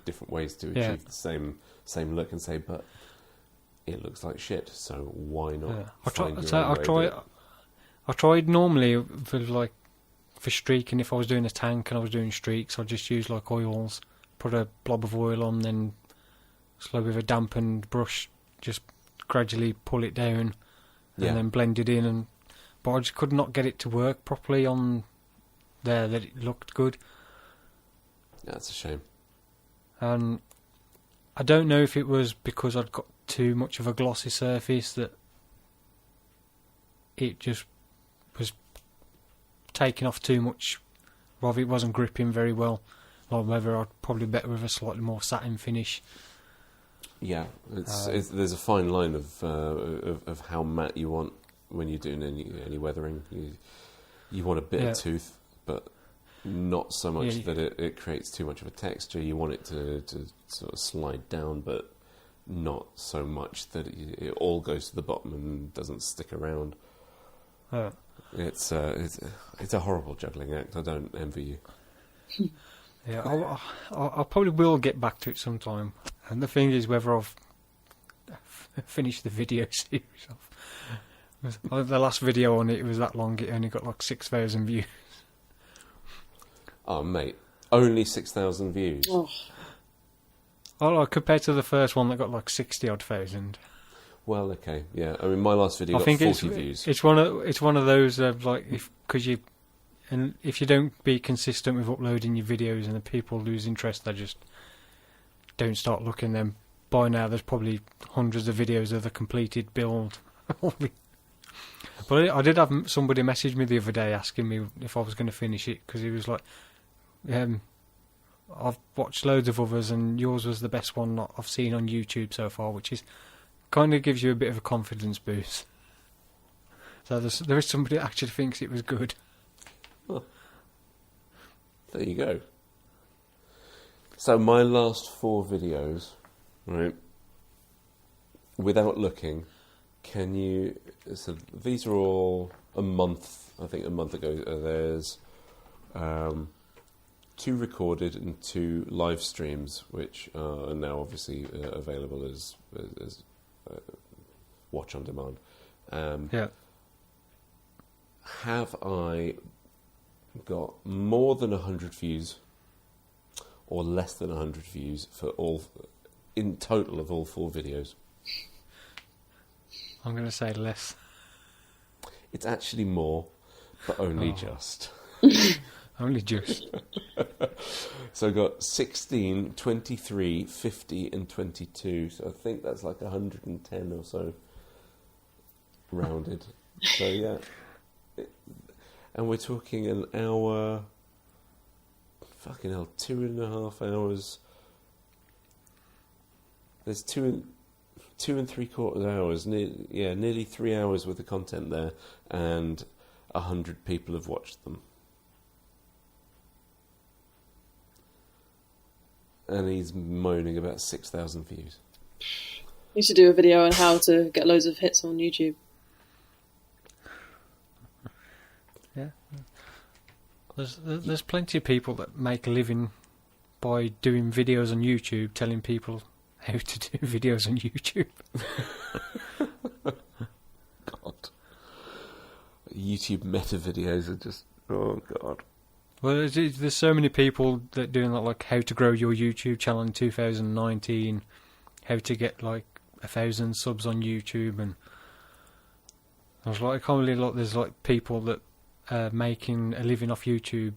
Speaker 3: different ways to achieve the same look, and say, but it looks like shit, so why not?
Speaker 5: I tried normally for streaking. If I was doing a tank and I was doing streaks, I'd just use like oils, put a blob of oil on, then slowly with a dampened brush, just gradually pull it down, and then blend it in. But I just could not get it to work properly on there, that it looked good.
Speaker 3: That's a shame.
Speaker 5: And I don't know if it was because I'd got too much of a glossy surface that it just was taking off too much, rather it wasn't gripping very well, or whether I'd probably better with a slightly more satin finish.
Speaker 3: Yeah, there's a fine line of how matte you want when you're doing any weathering. You want a bit of tooth, but not so much that it creates too much of a texture. You want it to sort of slide down, but not so much that it all goes to the bottom and doesn't stick around. It's a horrible juggling act. I don't envy you.
Speaker 5: Yeah, I probably will get back to it sometime. And the thing is whether I've finished the video series off. The last video on it was that long, it only got like 6,000 views.
Speaker 3: Oh, mate. Only 6,000 views?
Speaker 5: Oh, compared to the first one that got like 60-odd thousand.
Speaker 3: Well, okay, yeah. I mean, my last video got 40 views.
Speaker 5: It's one of those like if you don't be consistent with uploading your videos and the people lose interest, they just don't start looking. Then by now there's probably hundreds of videos of the completed build. But I did have somebody message me the other day asking me if I was going to finish it, because he was like, I've watched loads of others and yours was the best one I've seen on YouTube so far, which is kind of gives you a bit of a confidence boost. So there is somebody that actually thinks it was good.
Speaker 3: Oh. There you go. So my last 4 videos, right, without looking, so these are all a month ago. There's 2 recorded and 2 live streams, which are now obviously available as watch on demand. Have I got more than 100 views or less than 100 views for in total of all 4 videos?
Speaker 5: I'm going to say less.
Speaker 3: It's actually more, but only just.
Speaker 5: Only just.
Speaker 3: So I got 16, 23, 50 and 22. So I think that's like 110 or so rounded. So yeah. And we're talking an hour, fucking hell, 2.5 hours. There's 2 3/4 hours, nearly 3 hours worth of content there, and 100 people have watched them. And he's moaning about 6,000 views.
Speaker 4: You should do a video on how to get loads of hits on YouTube.
Speaker 5: Yeah. There's plenty of people that make a living by doing videos on YouTube, telling people how to do videos on YouTube.
Speaker 3: God. YouTube meta videos are just, oh God.
Speaker 5: Well, there's so many people that doing like how to grow your YouTube channel in 2019, how to get like 1,000 subs on YouTube, and I was like, I can't believe like there's like people that are making a living off YouTube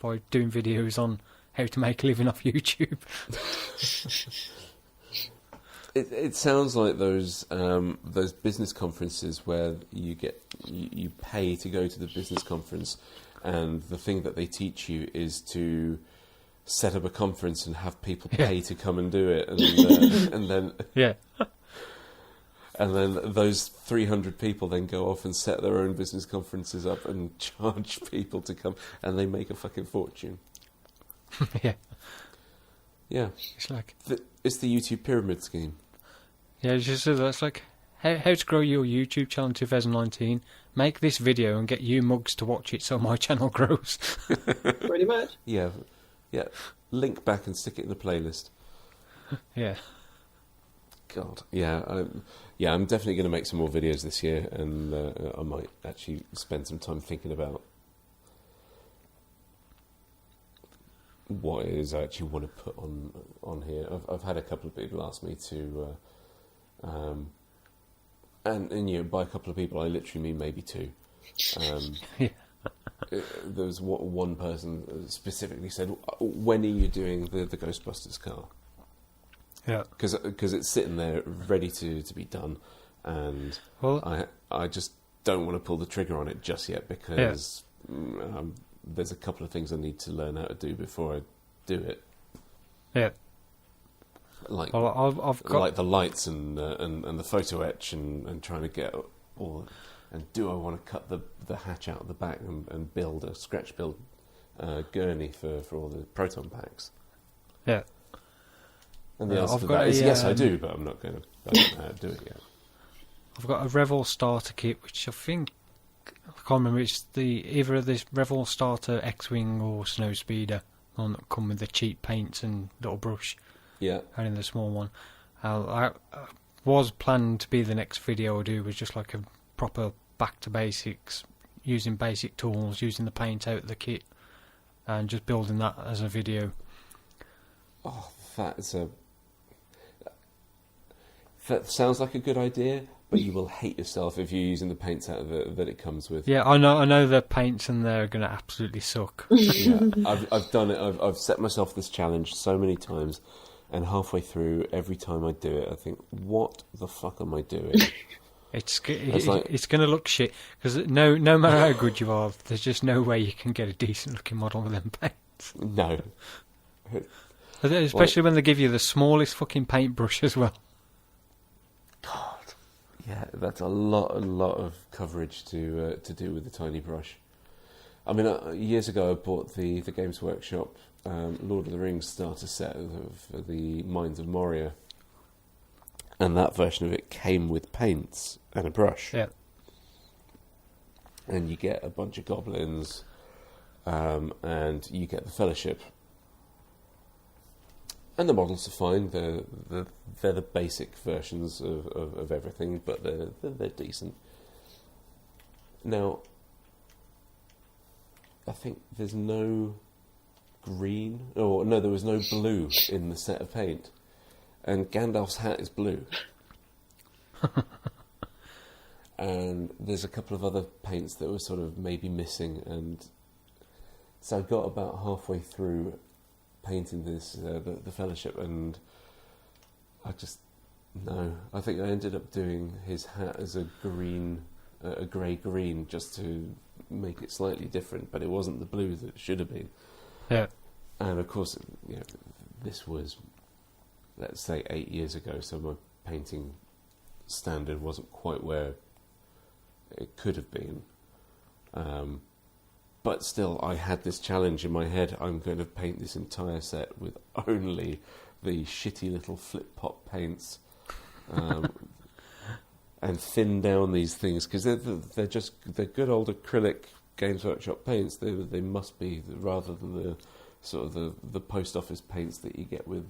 Speaker 5: by doing videos on how to make a living off YouTube.
Speaker 3: It sounds like those business conferences where you pay to go to the business conference, and the thing that they teach you is to set up a conference and have people pay to come and do it, and then
Speaker 5: yeah.
Speaker 3: And then those 300 people then go off and set their own business conferences up and charge people to come, and they make a fucking fortune.
Speaker 5: Yeah.
Speaker 3: Yeah.
Speaker 5: It's like...
Speaker 3: It's the YouTube pyramid scheme.
Speaker 5: Yeah, it's just that's like, how to grow your YouTube channel in 2019, make this video and get you mugs to watch it so my channel grows.
Speaker 4: Pretty much.
Speaker 3: Yeah. Link back and stick it in the playlist.
Speaker 5: Yeah.
Speaker 3: God. Yeah, I'm definitely going to make some more videos this year, and I might actually spend some time thinking about what it is I actually want to put on here. I've had a couple of people ask me to, and you know, by a couple of people I literally mean maybe two.
Speaker 5: Yeah.
Speaker 3: There was one person specifically said, "When are you doing the Ghostbusters car?"
Speaker 5: Yeah,
Speaker 3: because it's sitting there ready to be done, and
Speaker 5: well,
Speaker 3: I just don't want to pull the trigger on it just yet because there's a couple of things I need to learn how to do before I do it.
Speaker 5: Yeah,
Speaker 3: like
Speaker 5: I've got
Speaker 3: like the lights and the photo etch and trying to get all. And do I want to cut the hatch out of the back and build a scratch build gurney for all the proton packs?
Speaker 5: Yeah.
Speaker 3: And the answer to that is yes, I do, but I don't know how to do it yet.
Speaker 5: I've got a Revol starter kit, which I think I can't remember. It's either this Revol starter X-wing or Snowspeeder, the one that come with the cheap paints and little brush.
Speaker 3: Yeah.
Speaker 5: And in the small one, I was planned to be the next video I do was just like a proper back to basics, using basic tools, using the paint out of the kit, and just building that as a video.
Speaker 3: Oh, that sounds like a good idea, but you will hate yourself if you're using the paints out of that it comes with.
Speaker 5: Yeah, I know the paints in there are going to absolutely suck.
Speaker 3: Yeah, I've done it. I've set myself this challenge so many times, and halfway through, every time I do it, I think, "What the fuck am I doing?" It's
Speaker 5: going to look shit because no matter how good you are, there's just no way you can get a decent looking model with them paints.
Speaker 3: No,
Speaker 5: especially when they give you the smallest fucking paintbrush as well.
Speaker 3: God, yeah, that's a lot of coverage to do with the tiny brush. I mean, years ago I bought the Games Workshop Lord of the Rings starter set of the Mines of Moria. And that version of it came with paints and a brush.
Speaker 5: Yeah.
Speaker 3: And you get a bunch of goblins, and you get the Fellowship. And the models are fine. They're the basic versions of everything, but they're decent. Now, I think there's no green, there was no blue in the set of paint. And Gandalf's hat is blue. And there's a couple of other paints that were sort of maybe missing. And so I got about halfway through painting this, the Fellowship, and I think I ended up doing his hat as a grey-green, just to make it slightly different, but it wasn't the blue that it should have been.
Speaker 5: Yeah.
Speaker 3: And of course, this was, let's say, 8 years ago, so my painting standard wasn't quite where it could have been. But still, I had this challenge in my head. I'm going to paint this entire set with only the shitty little flip-pop paints, and thin down these things, because they're good old acrylic Games Workshop paints. They must be, rather than the sort of the post office paints that you get with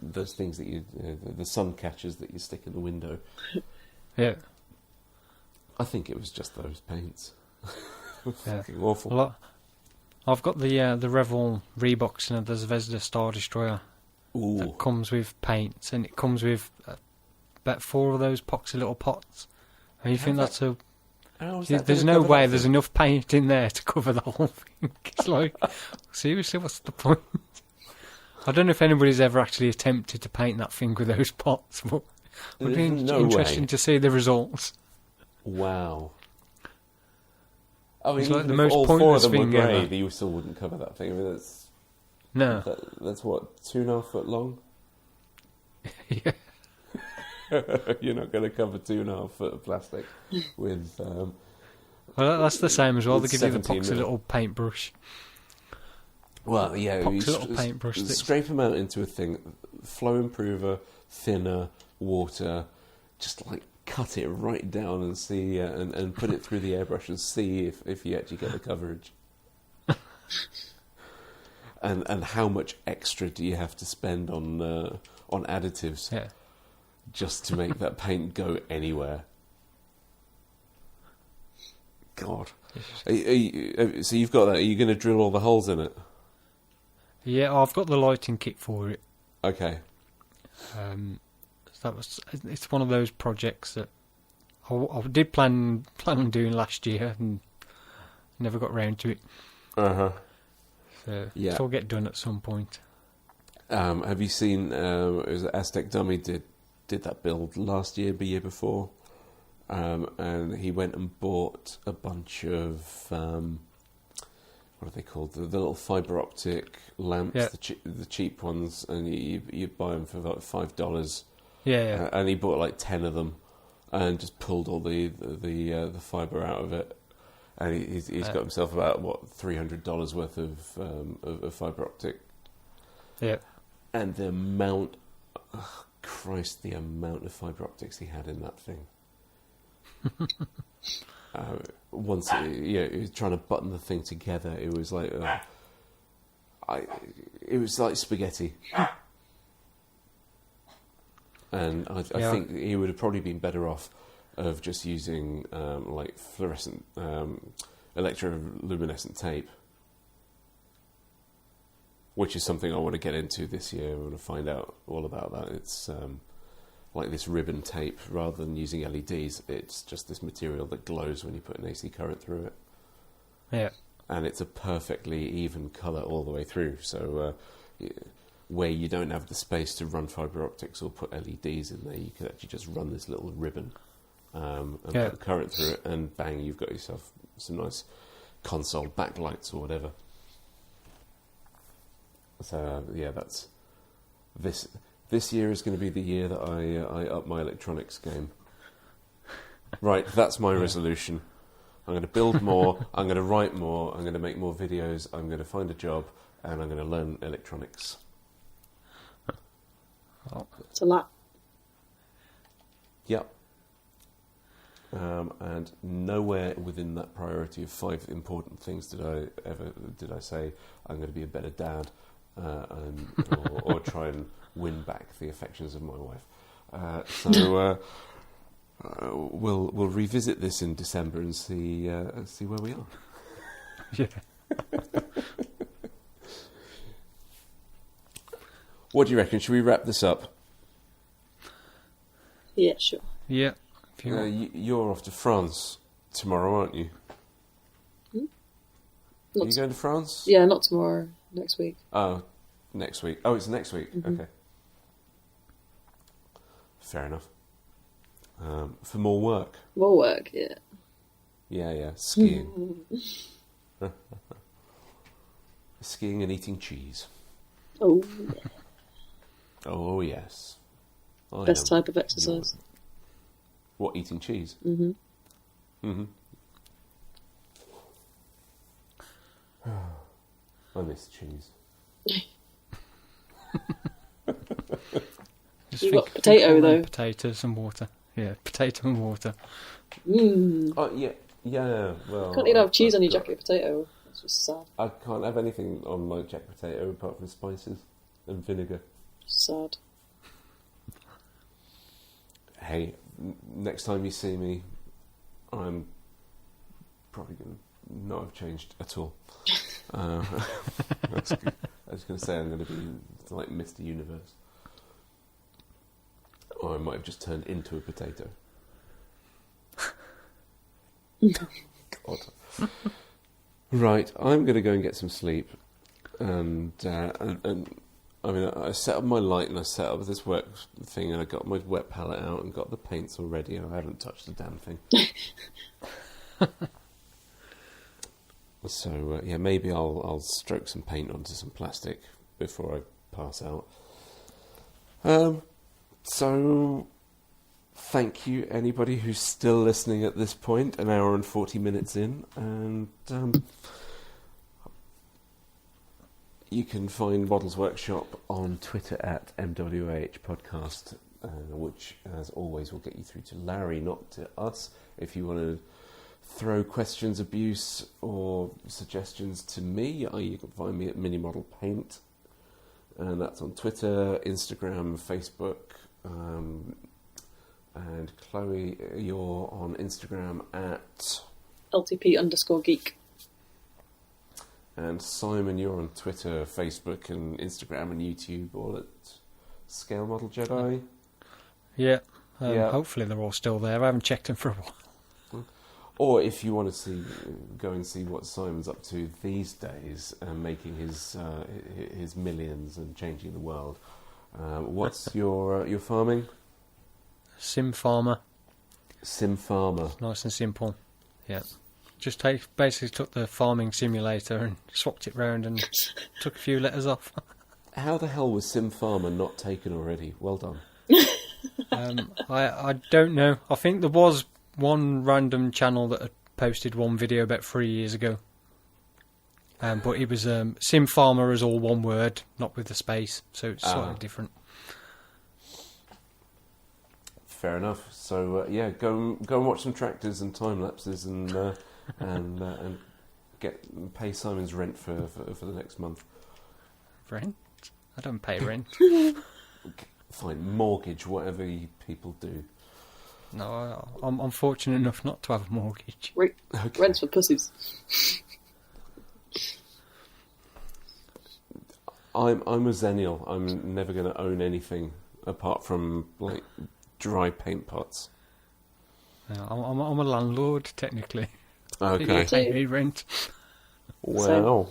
Speaker 3: those things that the sun catchers that you stick in the window.
Speaker 5: Yeah.
Speaker 3: I think it was just those paints. Fucking awful.
Speaker 5: Well, I've got the Revell Reboxing of the Zvezda Star Destroyer.
Speaker 3: Ooh.
Speaker 5: That comes with paints, and it comes with about 4 of those poxy little pots. And you think that's a... There's no way there's enough paint in there to cover the whole thing. It's like, seriously, what's the point? I don't know if anybody's ever actually attempted to paint that thing with those pots, but it would be interesting to see the results.
Speaker 3: Wow. I mean,
Speaker 5: It's like
Speaker 3: even
Speaker 5: the
Speaker 3: if
Speaker 5: most
Speaker 3: all 4 of
Speaker 5: pointless
Speaker 3: them were
Speaker 5: thing
Speaker 3: grey,
Speaker 5: ever.
Speaker 3: you still wouldn't cover that thing. I mean,
Speaker 5: No.
Speaker 3: that's what, 2.5 foot long?
Speaker 5: Yeah.
Speaker 3: You're not going to cover 2.5 foot of plastic with...
Speaker 5: Well, that's the same as well. They
Speaker 3: with
Speaker 5: give you the
Speaker 3: 17
Speaker 5: poxy
Speaker 3: mil.
Speaker 5: little paintbrush.
Speaker 3: Well, yeah, you
Speaker 5: Poxy little paintbrush sticks.
Speaker 3: scrape them out into a thing, flow improver, thinner, water, just like cut it right down and see, and put it through the airbrush and see if you actually get the coverage. and how much extra do you have to spend on additives just to make that paint go anywhere? God. So you've got that. Are you going to drill all the holes in it?
Speaker 5: Yeah, I've got the lighting kit for it.
Speaker 3: Okay.
Speaker 5: So it's one of those projects that I did plan on doing last year and never got round to it. So it'll get done at some point.
Speaker 3: Have you seen? It was Aztec Dummy did that build last year, the year before, and he went and bought a bunch of what are they called? The little fibre optic lamps, the cheap ones, and you buy them for about $5.
Speaker 5: Yeah.
Speaker 3: And he bought like 10 of them, and just pulled all the fibre out of it, and he's got himself about $300 worth of fibre optic.
Speaker 5: Yeah.
Speaker 3: And the amount, the amount of fibre optics he had in that thing. Once he was trying to button the thing together, it was like it was like spaghetti. And I think he would have probably been better off of just using like fluorescent electroluminescent tape, which is something I want to get into this year. I want to find out all about that. It's like this ribbon tape, rather than using LEDs, it's just this material that glows when you put an AC current through it.
Speaker 5: Yeah.
Speaker 3: And it's a perfectly even colour all the way through. So where you don't have the space to run fibre optics or put LEDs in there, you could actually just run this little ribbon and put current through it, and bang, you've got yourself some nice console backlights or whatever. So that's this year is going to be the year that I up my electronics game. Right, that's my resolution. I'm going to build more, I'm going to write more, I'm going to make more videos, I'm going to find a job, and I'm going to learn electronics.
Speaker 4: It's a lot.
Speaker 3: Yep. And nowhere within that priority of 5 important things did I say I'm going to be a better dad, or try and win back the affections of my wife. So we'll revisit this in December and see where we are.
Speaker 5: Yeah.
Speaker 3: What do you reckon? Should we wrap this up?
Speaker 4: Yeah, sure.
Speaker 5: Yeah. If you want.
Speaker 3: You're off to France tomorrow, aren't you? Are you going to France?
Speaker 4: Yeah, not tomorrow. Next week.
Speaker 3: Oh, next week. Oh, it's next week.
Speaker 4: Mm-hmm.
Speaker 3: Okay. Fair enough. For more work.
Speaker 4: More work, yeah.
Speaker 3: Yeah. Skiing. Skiing and eating cheese.
Speaker 4: Oh, yeah.
Speaker 3: Oh, yes.
Speaker 4: Best type of exercise.
Speaker 3: What, eating cheese?
Speaker 4: Mm-hmm.
Speaker 3: Mm-hmm. I miss cheese.
Speaker 4: You've got potato, though.
Speaker 5: Potatoes and water. Yeah, potato and water.
Speaker 3: Oh, yeah. Well,
Speaker 4: Can't even have cheese on your jacket potato. That's just sad.
Speaker 3: I can't have anything on my jack potato apart from spices and vinegar.
Speaker 4: Sad.
Speaker 3: Hey, next time you see me, I'm probably going to not have changed at all. I was going to say I'm going to be like Mr. Universe. Or I might have just turned into a potato. God. Right, I'm going to go and get some sleep. And I mean, I set up my light and I set up this work thing and I got my wet palette out and got the paints all ready and I haven't touched the damn thing. So, yeah, maybe I'll stroke some paint onto some plastic before I pass out. So, thank you, anybody who's still listening at this point, an hour and 40 minutes in. And you can find Models Workshop on Twitter at MWAH Podcast, which, as always, will get you through to Larry, not to us. If you want to throw questions, abuse, or suggestions to me, you can find me at Mini Model Paint, and that's on Twitter, Instagram, Facebook, and Chloe, you're on Instagram at
Speaker 4: LTP_geek.
Speaker 3: And Simon, you're on Twitter, Facebook, and Instagram, and YouTube, all at Scale Model Jedi.
Speaker 5: Yeah, hopefully they're all still there. I haven't checked them for a while.
Speaker 3: Or if you want to go and see what Simon's up to these days, making his millions and changing the world. What's your farming?
Speaker 5: Sim Farmer.
Speaker 3: Sim Farmer.
Speaker 5: Nice and simple. Yeah. Just basically took the farming simulator and swapped it round and took a few letters off.
Speaker 3: How the hell was Sim Farmer not taken already? Well done.
Speaker 5: I don't know. I think there was one random channel that had posted one video about 3 years ago. But it was Sim Farmer is all one word, not with the space, so it's slightly different.
Speaker 3: Fair enough. So yeah, go and watch some tractors and time lapses and pay Simon's rent for the next month.
Speaker 5: Rent? I don't pay rent.
Speaker 3: Fine, mortgage, whatever you people do.
Speaker 5: No, I'm fortunate enough not to have a mortgage.
Speaker 4: Okay. Rent's for pussies.
Speaker 3: I'm a Xennial. I'm never going to own anything apart from like dry paint pots.
Speaker 5: I'm a landlord technically.
Speaker 3: Okay.
Speaker 5: You pay me rent.
Speaker 3: Wow.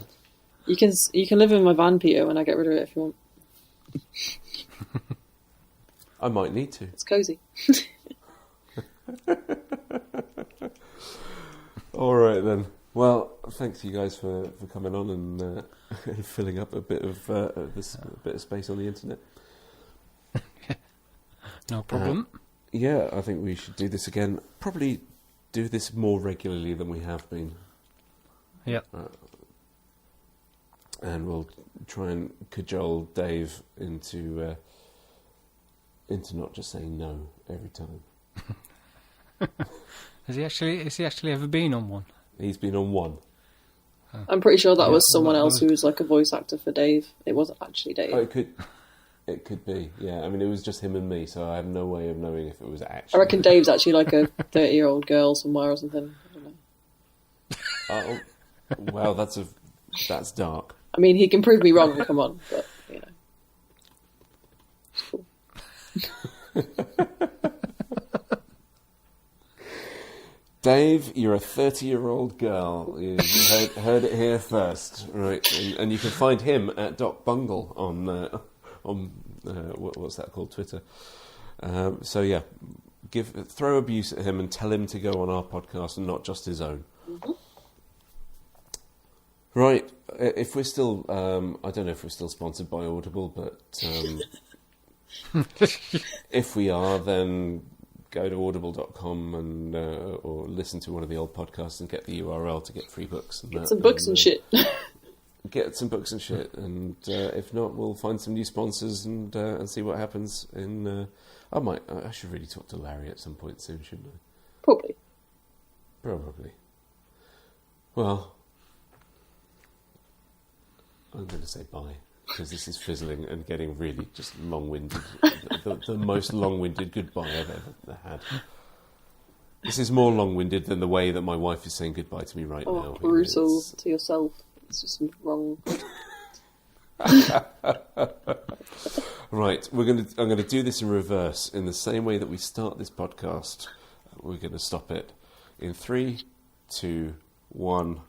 Speaker 4: You can live in my van, Peter, when I get rid of it if you want.
Speaker 3: I might need to.
Speaker 4: It's cosy.
Speaker 3: All right then. Well, thanks you guys for coming on and filling up a bit of space on the internet.
Speaker 5: No problem.
Speaker 3: Yeah, I think we should do this again. Probably do this more regularly than we have been.
Speaker 5: Yeah.
Speaker 3: And we'll try and cajole Dave into not just saying no every time.
Speaker 5: Has he actually ever been on one?
Speaker 3: He's been on one.
Speaker 5: Oh.
Speaker 4: I'm pretty sure that was someone else who was like a voice actor for Dave. It wasn't actually Dave.
Speaker 3: Oh, it could be. Yeah, I mean, it was just him and me, so I have no way of knowing if it was actually.
Speaker 4: I reckon Dave's actually like a 30-year-old girl somewhere or something. I don't know.
Speaker 3: Oh, well, that's dark.
Speaker 4: I mean, he can prove me wrong. Come on, but you know.
Speaker 3: Dave, you're a 30-year-old girl. You heard it here first, right? And you can find him at Doc Bungle on what's that called, Twitter. So yeah, throw abuse at him and tell him to go on our podcast and not just his own. Mm-hmm. Right. If we're still, I don't know if we're still sponsored by Audible, but if we are, then go to audible.com and or listen to one of the old podcasts and get the URL to get free books. And
Speaker 4: get some books and shit.
Speaker 3: Get some books and shit, and if not, we'll find some new sponsors and see what happens. I should really talk to Larry at some point soon, shouldn't I? Probably. Well, I'm going to say bye, because this is fizzling and getting really just long-winded. the most long-winded goodbye I've ever had. This is more long-winded than the way that my wife is saying goodbye to me right now.
Speaker 4: Brutal to yourself. It's just wrong.
Speaker 3: Right, I'm going to do this in reverse. In the same way that we start this podcast, we're going to stop it in 3, 2, 1.